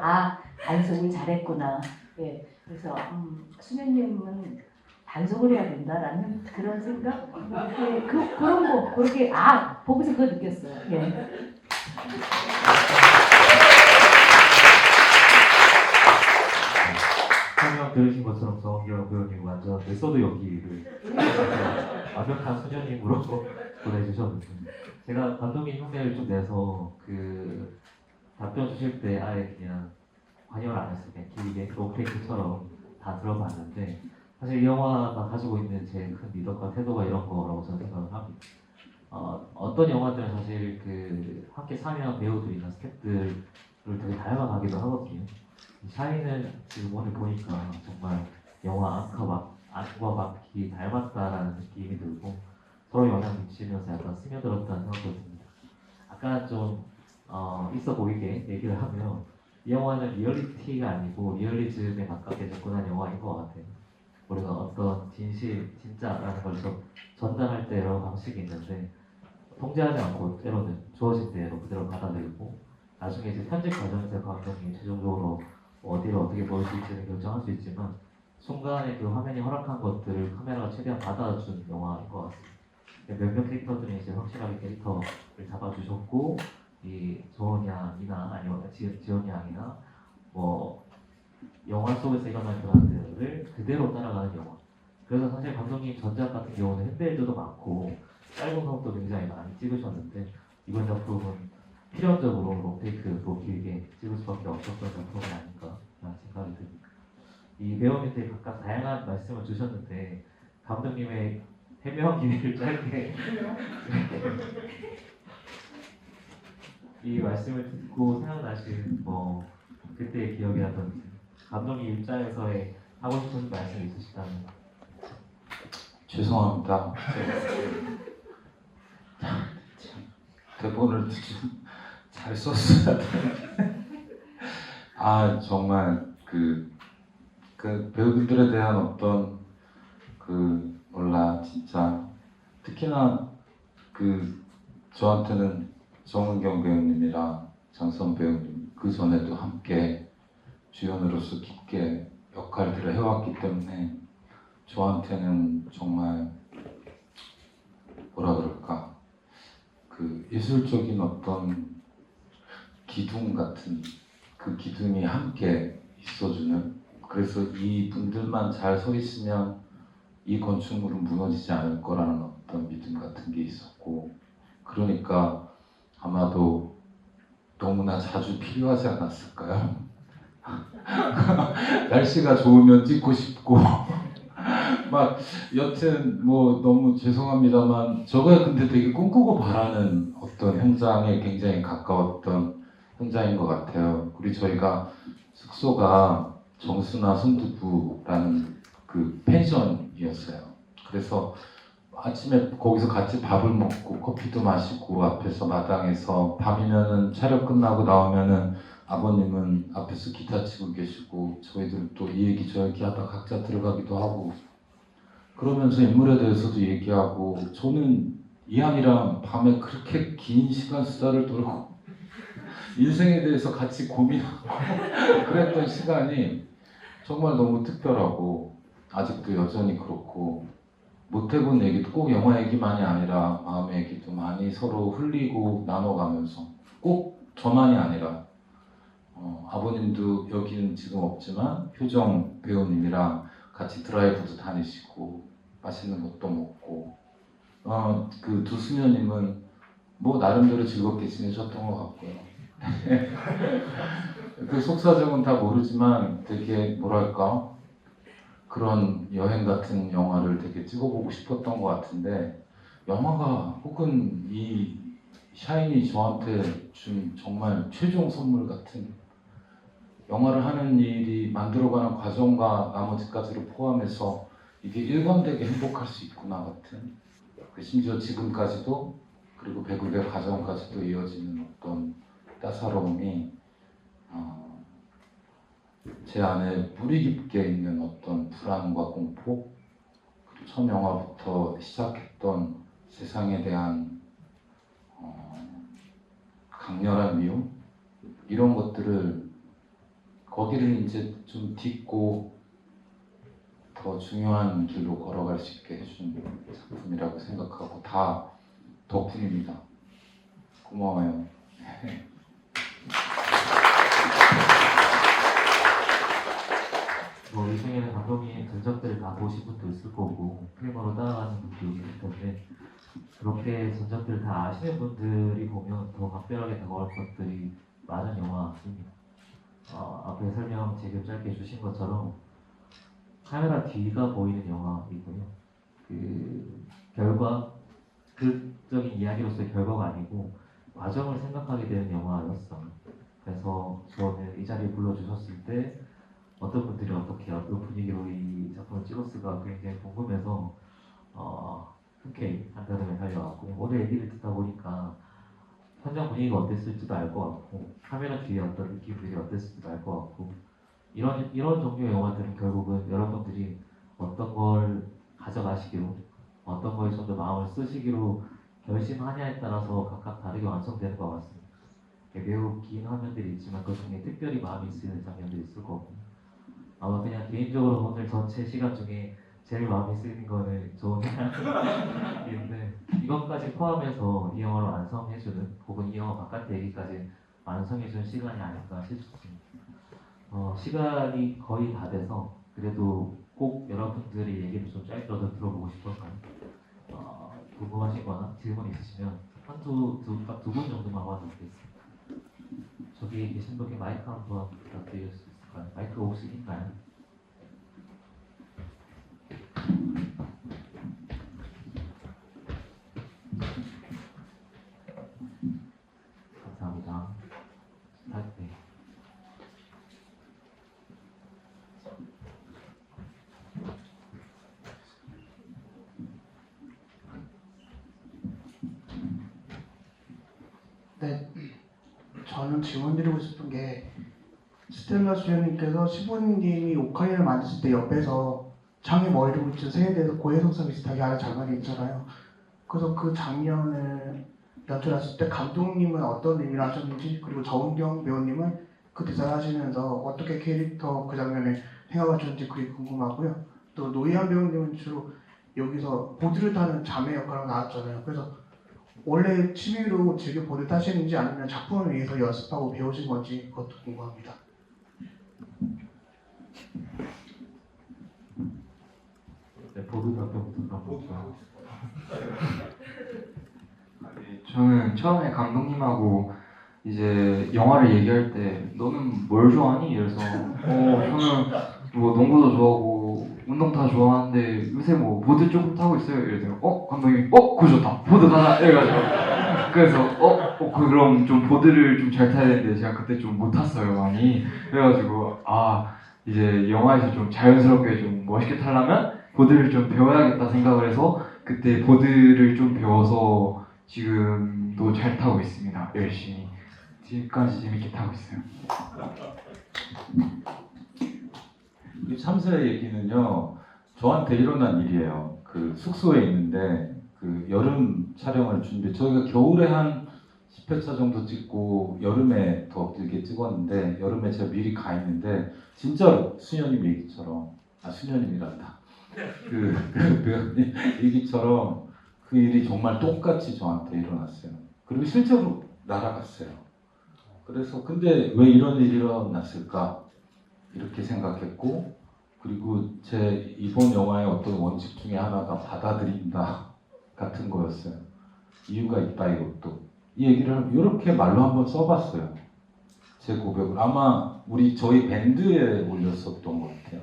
단속을 잘했구나. 예. 그래서 수녀님은 단속을 해야 된다라는 그런 생각? 그런 거 그렇게 보고서 그거 느꼈어요. 예. 설명 방금 들으신 것처럼 정은경 배우님 완전 메소드 연기를 완벽한 소녀님으로 보내주셨는데 제가 감독님 흉내를 좀 내서 그 답변 주실 때 아예 그냥 관여를 안 했어요. 그냥 길게 롱테이크처럼 다 들어봤는데 사실 이 영화가 가지고 있는 제일 큰 미덕과 태도가 이런 거라고 저는 생각을 합니다. 어떤 영화들은 사실 그 함께 참여한 배우들이나 스태프들을 되게 닮아가기도 하거든요. 샤이는 지금 오늘 보니까 정말 영화 안과 막히 닮았다라는 느낌이 들고 서로 영향 미치면서 약간 스며들었다는 생각도 듭니다. 아까 좀 있어 보이게 얘기를 하면 이 영화는 리얼리티가 아니고 리얼리즘에 가깝게 접근한 영화인 것 같아요. 우리가 어떤 진실, 진짜라는 걸 전달할 때 여러 방식이 있는데 통제하지 않고 때로는 주어진 대로 그대로 받아들이고 나중에 이제 편집 과정에서 감독님이 최종적으로 어디를 어떻게 보여줄지를 결정할 수 있지만 순간에 그 화면이 허락한 것들을 카메라가 최대한 받아준 영화인 것 같습니다. 몇몇 캐릭터들이 이제 확실하게 캐릭터를 잡아주셨고 이 조은 양이나 아니면 지연 양이나 뭐 영화 속에서 일어난 변화들을 그대로 따라가는 영화. 그래서 사실 감독님 전작 같은 경우는 핸드헬드도 많고 짧은 것도 굉장히 많이 찍으셨는데 이번 작품은 필연적으로 롱테이크로 길게 찍을 수밖에 없었던 작품이 아닌가 라는 생각이 듭니다. 이 배우님들이 각각 다양한 말씀을 주셨는데 감독님의 해명 기회를 짧게 이 말씀을 듣고 생각나신 뭐 그때의 기억이라든지 감독님 입장에서의 하고 싶은 말씀이 있으시다면 죄송합니다. 대본을 잘 썼어야 되는데 정말 그 배우들에 대한 어떤 몰라 진짜 특히나 저한테는 정은경 배우님이랑 장선 배우님 그 전에도 함께 주연으로서 깊게 역할들을 해왔기 때문에 저한테는 정말 뭐라 그럴까 예술적인 어떤 기둥 같은 그 기둥이 함께 있어주는 그래서 이 분들만 잘 서 있으면 이 건축물은 무너지지 않을 거라는 어떤 믿음 같은 게 있었고 그러니까 아마도 너무나 자주 필요하지 않았을까요? 날씨가 좋으면 찍고 싶고 막 여튼 뭐 너무 죄송합니다만 저가 근데 되게 꿈꾸고 바라는 어떤 현장에 굉장히 가까웠던 현장인 것 같아요. 우리 저희가 숙소가 정수나 순두부라는 그 펜션이었어요. 그래서 아침에 거기서 같이 밥을 먹고 커피도 마시고 앞에서 마당에서 밤이면은 촬영 끝나고 나오면은 아버님은 앞에서 기타 치고 계시고 저희들 또 이 얘기 저 얘기 하다 각자 들어가기도 하고 그러면서 인물에 대해서도 얘기하고 저는 이한이랑 밤에 그렇게 긴 시간 수다를 떨고 인생에 대해서 같이 고민하고 그랬던 시간이 정말 너무 특별하고 아직도 여전히 그렇고 못해본 얘기도 꼭 영화 얘기만이 아니라 마음의 얘기도 많이 서로 흘리고 나눠가면서 꼭 저만이 아니라 아버님도 여기는 지금 없지만 효정 배우님이랑 같이 드라이브도 다니시고 맛있는 것도 먹고 그 두 수녀님은 뭐 나름대로 즐겁게 지내셨던 것 같고요. 그 속사정은 다 모르지만 되게 뭐랄까 그런 여행 같은 영화를 되게 찍어보고 싶었던 것 같은데 영화가 혹은 이 샤인이 저한테 준 정말 최종 선물 같은 영화를 하는 일이 만들어가는 과정과 나머지까지를 포함해서 이게 일관되게 행복할 수 있구나 같은 심지어 지금까지도 그리고 배급의 과정까지도 이어지는 어떤 따사로움이 제 안에 뿌리 깊게 있는 어떤 불안과 공포 그리고 첫 영화부터 시작했던 세상에 대한 강렬한 미움 이런 것들을 거기를 이제 좀 딛고 더 중요한 길로 걸어갈 수 있게 해준 작품이라고 생각하고 다 덕분입니다. 고마워요. 뭐 이 중에는 감독님 전작들을 다 보신 분도 있을 거고 필모로 따라가는 분도 있을 텐데 그렇게 전작들을 다 아시는 분들이 보면 더 각별하게 다가올 것들이 많은 영화 같습니다. 앞에 설명 지금 짧게 해주신 것처럼 카메라 뒤가 보이는 영화이고요. 그 결과, 극적인 이야기로서의 결과가 아니고 과정을 생각하게 되는 영화였어요. 그래서 저는 이 자리에 불러주셨을 때 어떤 분들이 어떻게 어떤 분위기로 이 작품을 찍었을까 굉장히 궁금해서 흔쾌히 한다름에 달려왔고 오늘 얘기를 듣다 보니까 현장 분위기가 어땠을지도 알 것 같고 카메라 뒤에 어떤 느낌들이 어땠을지도 알 것 같고 이런 종류의 영화들은 결국은 여러분들이 어떤 걸 가져가시기로 어떤 거에 좀 더 마음을 쓰시기로 결심하냐에 따라서 각각 다르게 완성되는 것 같습니다. 매우 긴 화면들이 있지만 그 중에 특별히 마음이 쓰이는 장면들이 있을 거고 아마 그냥 개인적으로 오늘 전체 시간 중에 제일 마음이 쓰이는 거는 좋은 생각인데 이것까지 포함해서 이 영화를 완성해주는 혹은 이 영화 바깥의 얘기까지 완성해주는 시간이 아닐까 싶습니다. 시간이 거의 다 돼서 그래도 꼭 여러분들의 얘기를 좀 짧게라도 들어보고 싶어서 궁금하시거나 질문 있으시면 두 분 정도만 와주시겠습니다. 저기 계신 분께 마이크 한번 부탁드릴 수 있을까요? 마이크 혹시 있나요? 감사합니다. 네. 네, 저는 질문드리고 싶은 게 스텔라 수녀님께서 시부님이 오카리나를 만드실 때 옆에서 창에 머리를 붙인 새에 대해서 고해성사 비슷하게 하는 장면이 있잖아요. 그래서 그 장면을 연출하실 때 감독님은 어떤 의미를 하셨는지 그리고 정은경 배우님은 그 대사를 하시면서 어떻게 캐릭터 그 장면을 생각하셨는지 그게 궁금하고요. 또 노희연 배우님은 주로 여기서 보드를 타는 자매 역할로 나왔잖아요. 그래서 원래 취미로 즐겨 보드 타시는지 아니면 작품을 위해서 연습하고 배우신 건지 그것도 궁금합니다. 네, 보드 답변부터 가볼까요? 저는 처음에 감독님하고 이제 영화를 얘기할 때 너는 뭘 좋아하니? 이래서 저는 뭐 농구도 좋아하고 운동 다 좋아하는데 요새 뭐 보드 조금 타고 있어요. 이래서 감독님이 그거 좋다 보드 가자 이래가지고 그래서 그럼 좀 보드를 좀 잘 타야 되는데 제가 그때 좀 못 탔어요 많이. 그래가지고 이제 영화에서 좀 자연스럽게 좀 멋있게 타려면 보드를 좀 배워야겠다 생각을 해서 그때 보드를 좀 배워서 지금도 잘 타고 있습니다. 열심히 지금까지 재밌게 타고 있어요. 이 참새 얘기는요, 저한테 일어난 일이에요. 그 숙소에 있는데 그 여름 촬영을 저희가 겨울에 한 10회차 정도 찍고 여름에 더 길게 찍었는데 여름에 제가 미리 가 있는데 진짜로 수녀님 얘기처럼 수녀님이란다. 그 배우님 얘기처럼 그 일이 정말 똑같이 저한테 일어났어요. 그리고 실제로 날아갔어요. 그래서 근데 왜 이런 일이 일어났을까 이렇게 생각했고 그리고 제 이번 영화의 어떤 원칙 중에 하나가 받아들인다 같은 거였어요. 이유가 있다 이것도. 이 얘기를 이렇게 말로 한번 써봤어요. 제 고백을 아마 저희 밴드에 올렸었던 것 같아요.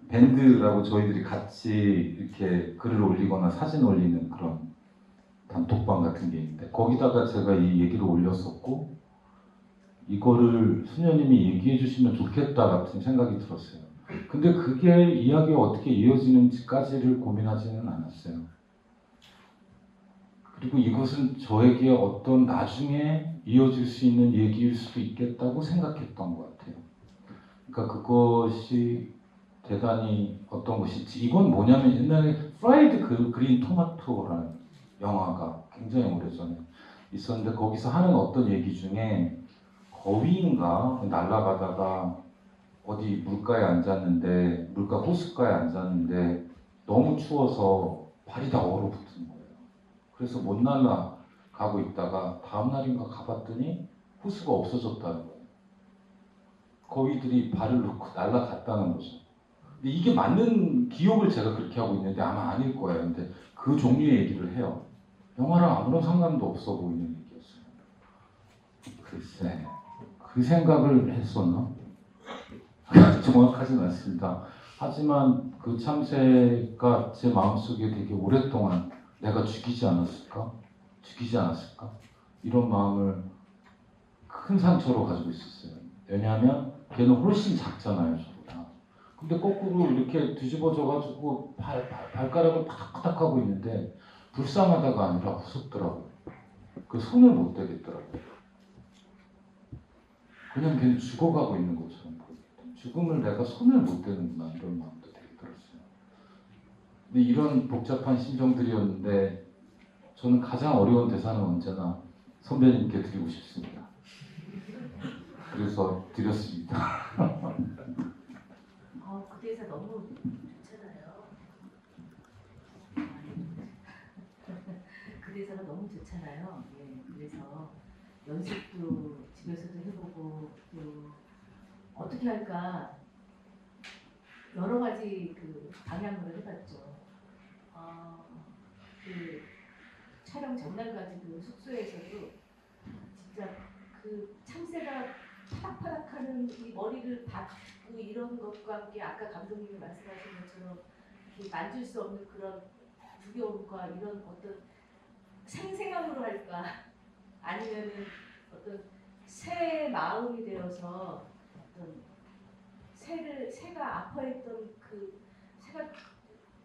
밴드라고 저희들이 같이 이렇게 글을 올리거나 사진 올리는 그런 단톡방 같은 게 있는데 거기다가 제가 이 얘기를 올렸었고 이거를 수녀님이 얘기해 주시면 좋겠다 같은 생각이 들었어요. 근데 그게 이야기가 어떻게 이어지는지까지를 고민하지는 않았어요. 그리고 이것은 저에게 어떤 나중에 이어질 수 있는 얘기일 수도 있겠다고 생각했던 것 같아요. 그러니까 그것이 대단히 어떤 것인지 이건 뭐냐면 옛날에 프라이드 그린 토마토라는 영화가 굉장히 오래전에 있었는데 거기서 하는 어떤 얘기 중에 거위인가 날아가다가 어디 물가에 앉았는데 물가 호숫가에 앉았는데 너무 추워서 발이 다 얼어붙은 거예요. 그래서 못 날아가고 있다가 다음 날인가 가봤더니 호수가 없어졌다는 거예요. 거위들이 발을 놓고 날아갔다는 거죠. 근데 이게 맞는 기억을 제가 그렇게 하고 있는데 아마 아닐 거예요. 근데 그 종류의 얘기를 해요. 영화랑 아무런 상관도 없어 보이는 얘기였어요. 글쎄, 그 생각을 했었나? 정확하진 않습니다. 하지만 그 참새가 제 마음속에 되게 오랫동안 내가 죽이지 않았을까? 이런 마음을 큰 상처로 가지고 있었어요. 왜냐하면 걔는 훨씬 작잖아요, 저보다. 근데 거꾸로 이렇게 뒤집어져가지고 발가락을 파닥파닥 하고 있는데 불쌍하다가 아니라 무섭더라고요. 그 손을 못 대겠더라고요. 그냥 걔는 죽어가고 있는 것처럼 보였거든요. 죽음을 내가 손을 못 대는구나 이런 마음도 되게 들었어요. 근데 이런 복잡한 심정들이었는데 저는 가장 어려운 대사는 언제나 선배님께 드리고 싶습니다. 그래서 드렸습니다. 그 대사 너무 좋잖아요. 그 대사가 너무 좋잖아요. 예, 그래서 연습도 집에서도 해보고 또 어떻게 할까 여러 가지 그 방향으로 해봤죠. 그 촬영 전날까지도 숙소에서도 진짜 그 참새가 파닥파닥하는 이 머리를 박고 이런 것과 함께 아까 감독님이 말씀하신 것처럼 이렇게 만질 수 없는 그런 두려움과 이런 어떤 생생함으로 할까 아니면은 어떤 새 마음이 되어서 어떤 새가 아파했던 그 새가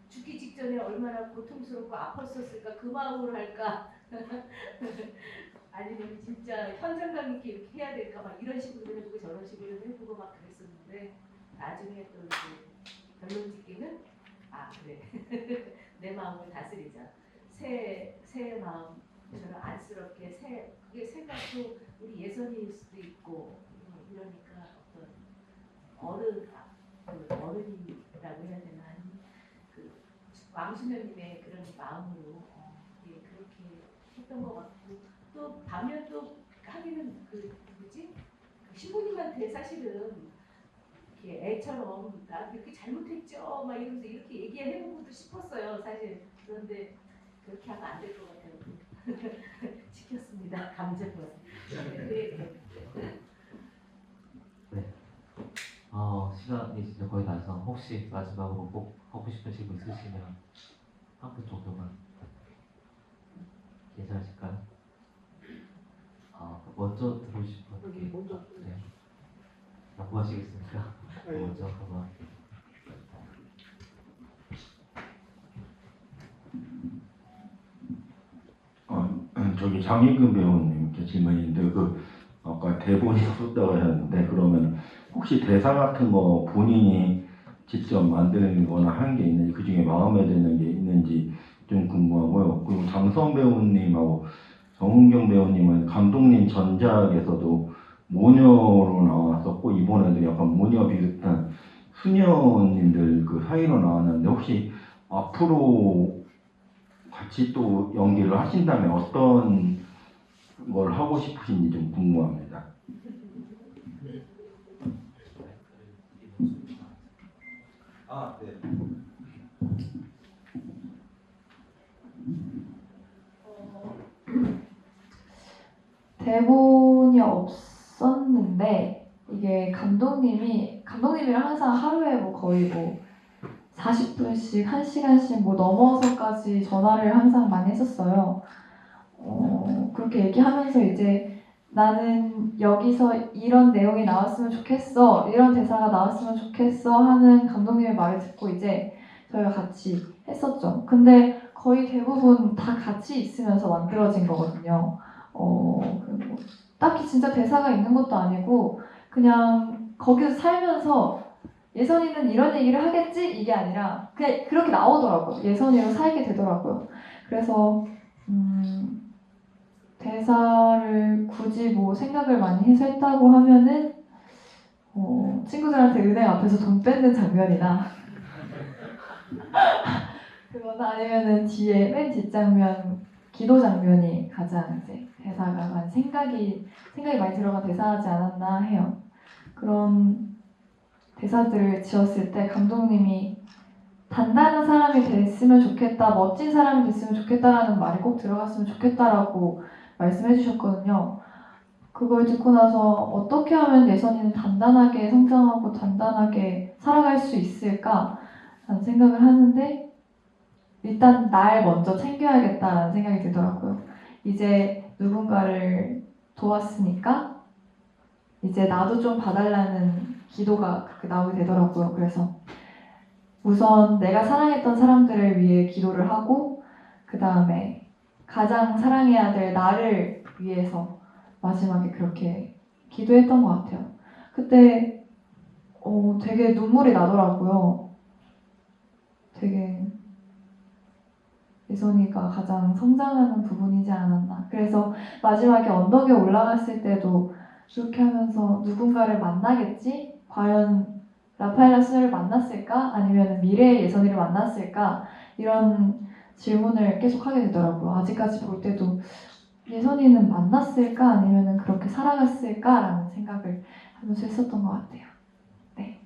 죽기 직전에 얼마나 고통스럽고 아팠었을까 그 마음으로 할까 아니면 진짜 현장감 있게 이렇게 해야 될까 막 이런 식으로 해보고 저런 식으로 해보고 막 그랬었는데 나중에 또 이제 결론 짓기는 그래 내 마음을 다스리자 새 마음처럼 안쓰럽게 그게 새가 또 우리 예선이일 수도 있고 이러니까 어떤 어른이라고 해야 되나 그 왕수녀님의 그런 마음으로 그렇게 했던 것 같고 또 반면 또 하기는 그 신부님한테 사실은 이렇게 애처럼 나 이렇게 잘못했죠 막 이러면서 이렇게 얘기해보고도 싶었어요 사실. 그런데 그렇게 하면 안 될 것 같아요. 지켰습니다 감정을. 네. 시간이 진짜 거의 다 돼서 혹시 마지막으로 꼭 하고 싶은 질문 있으시면 한 분 정도만 괜찮으실까요? 먼저 들어오시고 네. 양보하시겠습니까? 먼저 한번. 저기 장희근 배우님께 질문인데 아까 대본이 없었다고 하셨는데 그러면 혹시 대사 같은 거 본인이 직접 만드는 거나 한 게 있는지 그 중에 마음에 드는 게 있는지 좀 궁금하고요. 그리고 장선 배우님하고 정은경 배우님은 감독님 전작에서도 모녀로 나왔었고 이번에도 약간 모녀 비슷한 수녀님들 그 사이로 나왔는데 혹시 앞으로 같이 또 연기를 하신다면 어떤 걸 하고 싶으신지 좀 궁금합니다. 네. 대본이 없었는데 이게 감독님이랑 항상 하루에 뭐 거의 뭐 40분씩 1시간씩 뭐 넘어서까지 전화를 항상 많이 했었어요. 그렇게 얘기하면서 이제 나는 여기서 이런 내용이 나왔으면 좋겠어, 이런 대사가 나왔으면 좋겠어 하는 감독님의 말을 듣고 이제 저희가 같이 했었죠. 근데 거의 대부분 다 같이 있으면서 만들어진 거거든요. 딱히 진짜 대사가 있는 것도 아니고 그냥 거기서 살면서 예선이는 이런 얘기를 하겠지? 이게 아니라 그냥 그렇게 나오더라고요. 예선이로 살게 되더라고요. 그래서 대사를 굳이 뭐 생각을 많이 해서 했다고 하면은 친구들한테 은행 앞에서 돈 뺏는 장면이나 그거나 아니면은 뒤에 맨 뒷장면 기도 장면이 가장 이제 대사가 많이 생각이 많이 들어간 대사하지 않았나 해요. 그런 대사들을 지었을 때 감독님이 단단한 사람이 됐으면 좋겠다, 멋진 사람이 됐으면 좋겠다라는 말이 꼭 들어갔으면 좋겠다라고 말씀해 주셨거든요. 그걸 듣고 나서 어떻게 하면 예선이는 단단하게 성장하고 단단하게 살아갈 수 있을까라는 생각을 하는데 일단 날 먼저 챙겨야겠다라는 생각이 들더라고요. 이제 누군가를 도왔으니까 이제 나도 좀 봐달라는 기도가 그렇게 나오게 되더라고요. 그래서 우선 내가 사랑했던 사람들을 위해 기도를 하고 그 다음에 가장 사랑해야 될 나를 위해서 마지막에 그렇게 기도했던 것 같아요. 그때 되게 눈물이 나더라고요. 되게 예선이가 가장 성장하는 부분이지 않았나. 그래서 마지막에 언덕에 올라갔을 때도 이렇게 하면서 누군가를 만나겠지? 과연 라파엘라 수녀를 만났을까? 아니면 미래의 예선이를 만났을까? 이런 질문을 계속 하게 되더라고요. 아직까지 볼 때도 예선이는 만났을까? 아니면 그렇게 살아갔을까? 라는 생각을 하면서 했었던 것 같아요. 네.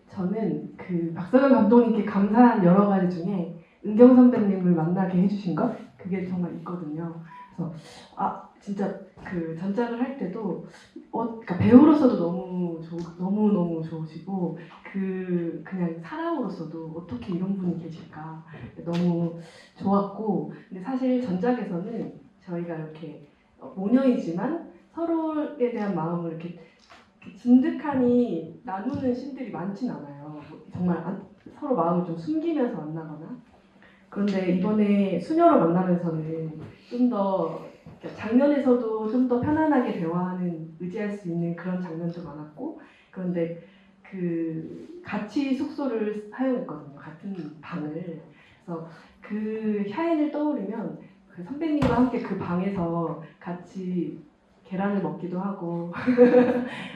저는 그 박서경 감독님께 감사한 여러 가지 중에 은경 선배님을 만나게 해주신 것? 그게 정말 있거든요. 그래서 진짜 그 전작을 할 때도 그러니까 배우로서도 너무 좋으시고 그냥 사람으로서도 어떻게 이런 분이 계실까 너무 좋았고, 근데 사실 전작에서는 저희가 이렇게 모녀이지만 서로에 대한 마음을 이렇게 진득하니 나누는 신들이 많진 않아요. 정말 서로 마음을 좀 숨기면서 만나거나. 그런데 이번에 수녀로 만나면서는 좀 더 장면에서도 좀 더 편안하게 대화하는, 의지할 수 있는 그런 장면도 많았고, 그런데 같이 숙소를 사용했거든요. 같은 방을. 그래서 그 샤인을 떠오르면 그 선배님과 함께 그 방에서 같이 계란을 먹기도 하고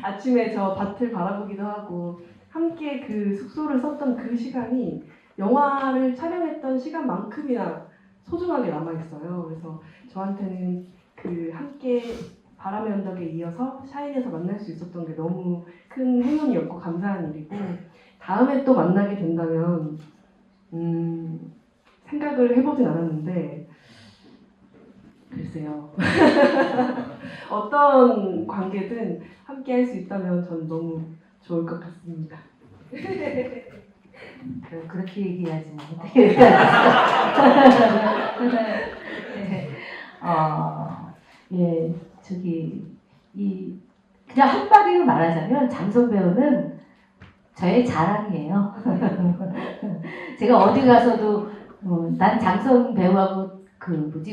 아침에 저 밭을 바라보기도 하고 함께 그 숙소를 썼던 그 시간이 영화를 촬영했던 시간만큼이나 소중하게 남아있어요. 그래서 저한테는 그 함께 바람의 언덕에 이어서 샤인에서 만날 수 있었던 게 너무 큰 행운이었고 감사한 일이고, 다음에 또 만나게 된다면 생각을 해보진 않았는데 글쎄요. 어떤 관계든 함께 할 수 있다면 전 너무 좋을 것 같습니다. 그렇게 얘기하지 못해. 예, 그냥 한마디로 말하자면 장선 배우는 저의 자랑이에요. 제가 어디 가서도 난 장선 배우하고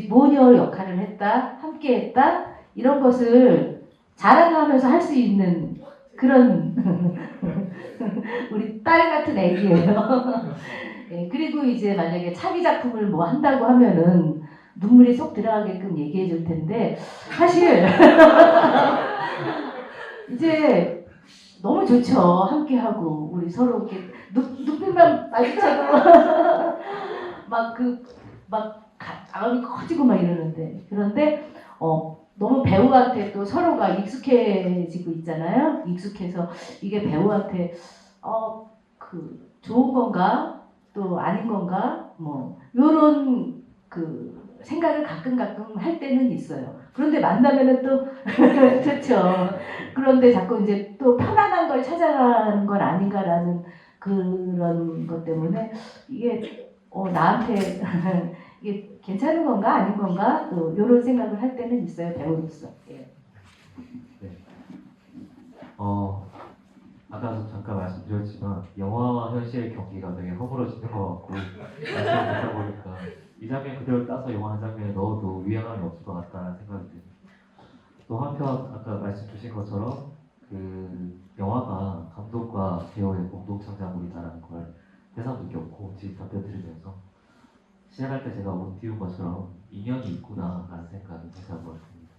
모녀 역할을 했다, 함께 했다, 이런 것을 자랑하면서 할 수 있는 그런 우리 딸 같은 애기예요. 예, 그리고 이제 만약에 차기 작품을 뭐 한다고 하면은 눈물이 쏙 들어가게끔 얘기해 줄 텐데, 사실 이제 너무 좋죠. 함께 하고 우리 서로 이렇게 눈빛만 마주쳐도 마음이 커지고 막 이러는데, 그런데 너무 배우한테 또 서로가 익숙해지고 있잖아요. 익숙해서 이게 배우한테 좋은 건가 또 아닌 건가 뭐 요런 생각을 가끔 할 때는 있어요. 그런데 만나면은 또 좋죠. 그런데 자꾸 이제 또 편안한 걸 찾아가는 건 아닌가라는 그런 것 때문에 이게 나한테 이게 괜찮은 건가 아닌 건가 또 이런 생각을 할 때는 있어요, 배우로서. 예. 네. 아까도 잠깐 말씀드렸지만 영화와 현실의 경기가 되게 허물어지는 것 같고 말씀을 듣다 보니까 이 장면 그대로 따서 영화 한 장면에 넣어도 위화감이 없을 것 같다는 생각이 듭니다. 또 한편 아까 말씀 주신 것처럼 영화가 감독과 배우의 공동 창작물이다라는 걸 새삼 느꼈고 지금 답변 들으면서 시작할 때 제가 못 띄운 것처럼 인연이 있구나라는 생각이 다시 한번 듭니다.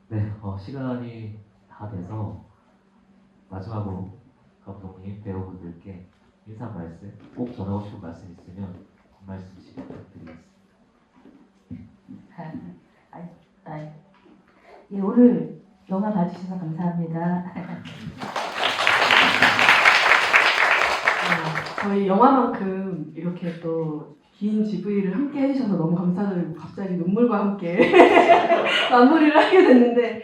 네, 시간이 다 돼서 마지막으로 감독님, 배우분들께 인사 말씀, 꼭 전하고 싶은 말씀 있으면 한 말씀씩 부탁드리겠습니다. 예, 오늘 영화 봐주셔서 감사합니다. 저희 영화만큼 이렇게 또 긴 GV를 함께 해주셔서 너무 감사드리고 갑자기 눈물과 함께 마무리를 하게 됐는데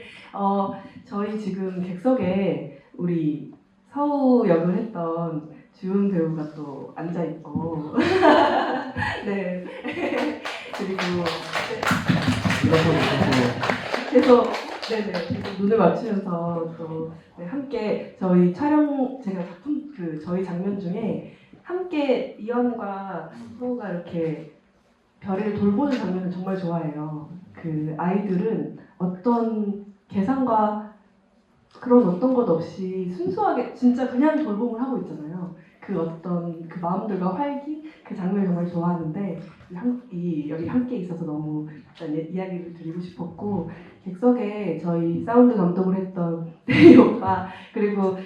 저희 지금 객석에 우리 서우 역을 했던 주은 배우가 또 앉아 있고 네 그리고 계속 네네 계속 눈을 맞추면서 또 네, 함께 저희 촬영 제가 작품 저희 장면 중에 함께 이현과 서우가 이렇게 별을 돌보는 장면을 정말 좋아해요. 그 아이들은 어떤 계산과 그런 어떤 것 없이 순수하게 진짜 그냥 돌봄을 하고 있잖아요. 그 어떤 그 마음들과 활기 그 장면을 정말 좋아하는데 여기 함께 있어서 너무 일단 이야기를 드리고 싶었고 객석에 저희 사운드 감독을 했던 대희 오빠 그리고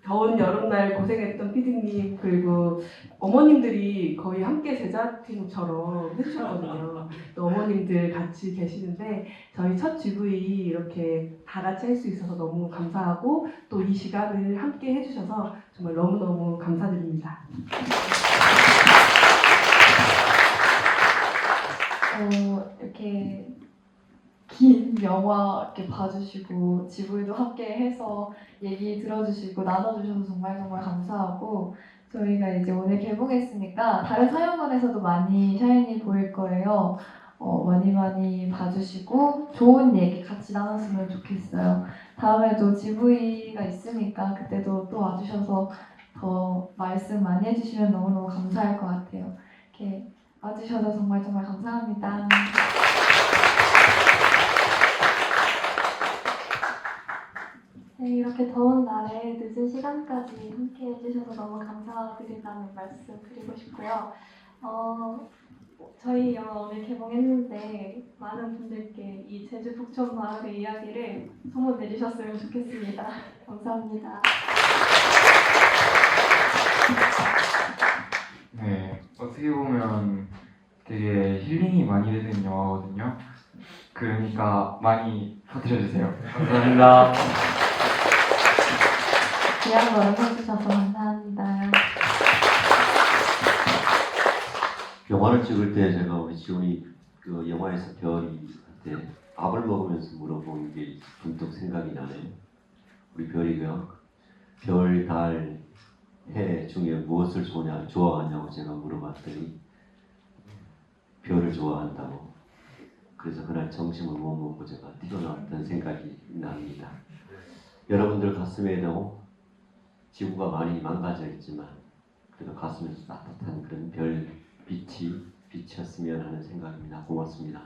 더운 여름날 고생했던 피디님 그리고 어머님들이 거의 함께 제작팀처럼 해주셨거든요. 또 어머님들 같이 계시는데 저희 첫 GV 이렇게 다 같이 할 수 있어서 너무 감사하고 또 이 시간을 함께 해주셔서 정말 너무너무 감사드립니다. 이렇게 긴 영화 이렇게 봐주시고 GV도 함께 해서 얘기 들어주시고 나눠주셔서 정말 정말 감사하고 저희가 이제 오늘 개봉했으니까 다른 사연관에서도 많이 샤이니 보일 거예요. 많이 많이 봐주시고 좋은 얘기 같이 나눴으면 좋겠어요. 다음에도 GV가 있으니까 그때도 또 와주셔서 더 말씀 많이 해주시면 너무너무 감사할 것 같아요. 이렇게 와주셔서 정말 정말 감사합니다. 네, 이렇게 더운 날에 늦은 시간까지 함께 해주셔서 너무 감사드린다는 말씀 드리고 싶고요. 저희 영화 오늘 개봉했는데 많은 분들께 이 제주 북촌 마을의 이야기를 소문 내주셨으면 좋겠습니다. 감사합니다. 네, 어떻게 보면 되게 힐링이 많이 되는 영화거든요. 그러니까 많이 퍼뜨려주세요. 감사합니다. 귀한 걸음 해주셔서 감사합니다. 영화를 찍을 때 제가 우리 지훈이 그 영화에서 별이한테 밥을 먹으면서 물어본 게 문득 생각이 나네요. 우리 별이가 별, 달, 해 중에 무엇을 좋아하냐고 제가 물어봤더니 별을 좋아한다고. 그래서 그날 점심을 못 먹고 제가 튀어나왔던 생각이 납니다. 여러분들 가슴에도 지구가 많이 망가져 있지만 그래도 가슴에서 따뜻한 그런 별 빛이 비쳤으면 하는 생각입니다. 고맙습니다.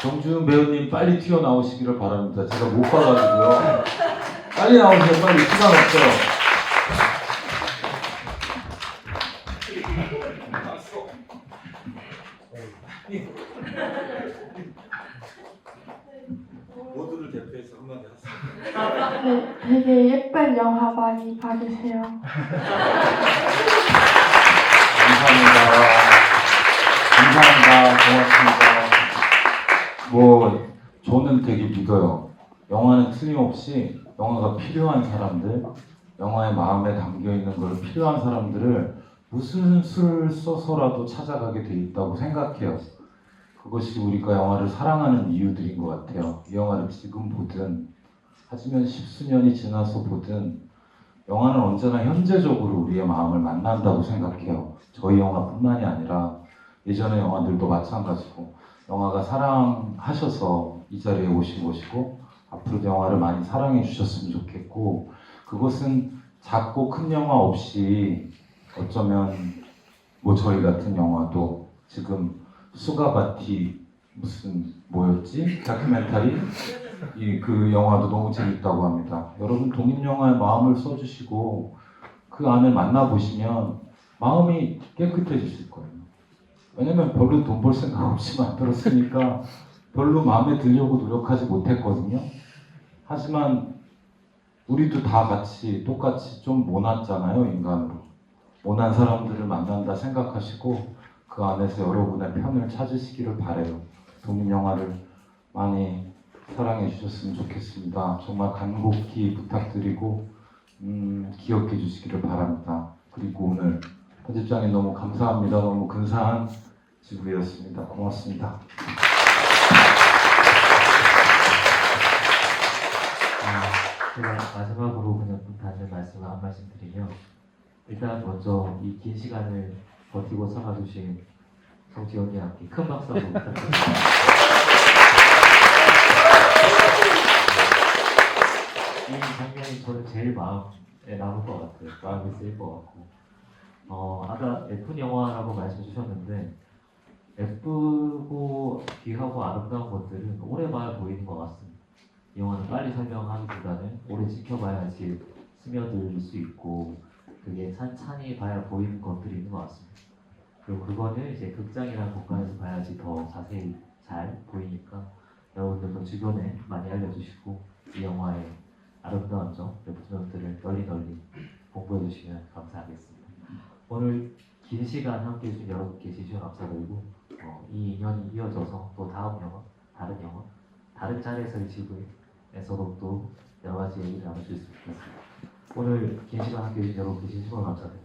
정주은 배우님 빨리 튀어나오시기를 바랍니다. 제가 못 봐가지고요. 빨리 나오세요. 빨리 시간 없어요. 모두를 대표해서 한마디 하세요. 네, 되게 예쁜 영화 많이 봐주세요. 감사합니다. 고맙습니다. 저는 되게 믿어요. 영화는 틀림없이 영화가 필요한 사람들, 영화의 마음에 담겨있는 걸 필요한 사람들을 무슨 수를 써서라도 찾아가게 돼 있다고 생각해요. 그것이 우리가 영화를 사랑하는 이유들인 것 같아요. 이 영화를 지금 보든 하지만 십수년이 지나서 보든 영화는 언제나 현재적으로 우리의 마음을 만난다고 생각해요. 저희 영화뿐만이 아니라 예전의 영화들도 마찬가지고 영화가 사랑하셔서 이 자리에 오신 것이고 앞으로도 영화를 많이 사랑해 주셨으면 좋겠고 그것은 작고 큰 영화 없이 어쩌면 저희 같은 영화도 지금 수가바티 무슨 뭐였지? 다큐멘터리? 그 영화도 너무 재밌다고 합니다. 여러분 독립영화에 마음을 써주시고 그 안을 만나보시면 마음이 깨끗해지실 거예요. 왜냐면 별로 돈 벌 생각 없이 만들었으니까 별로 마음에 들려고 노력하지 못했거든요. 하지만 우리도 다 같이 똑같이 좀 모났잖아요, 인간으로. 모난 사람들을 만난다 생각하시고 그 안에서 여러분의 편을 찾으시기를 바래요. 독립 영화를 많이 사랑해 주셨으면 좋겠습니다. 정말 간곡히 부탁드리고 기억해 주시기를 바랍니다. 그리고 오늘 편집장님 너무 감사합니다. 너무 근사한 지부였습니다. 고맙습니다. 제가 마지막으로 그냥 닿는 말씀을 한 말씀 드리면 일단 먼저 이 긴 시간을 버티고 참아주신 정지원이 함께 큰 박수 한번 부탁드립니다. 이 장면이 저는 제일 마음에 남을 것 같아요. 마음이 쓰일 것 같고 아까 예쁜 영화라고 말씀 주셨는데 예쁘고 귀하고 아름다운 것들은 오래 봐야 보이는 것 같습니다. 이 영화는 빨리 설명하기보다는 오래 지켜봐야지 스며들 수 있고 그게 찬찬히 봐야 보이는 것들이 있는 것 같습니다. 그리고 그거는 이제 극장이라는 공간에서 봐야지 더 자세히 잘 보이니까 여러분들도 주변에 많이 알려주시고 이 영화의 아름다운 점, 예쁜 점들을 널리 공부해 주시면 감사하겠습니다. 오늘 긴 시간 함께 해주신 여러분께 진심 감사드리고 이 인연이 이어져서 또 다음 영화, 다른 자리에서의 지구에서도 또 여러 가지 얘기를 나눌 수 있으면 좋겠습니다. 오늘 긴 시간 함께 해주신 여러분께 진심으로 감사드립니다.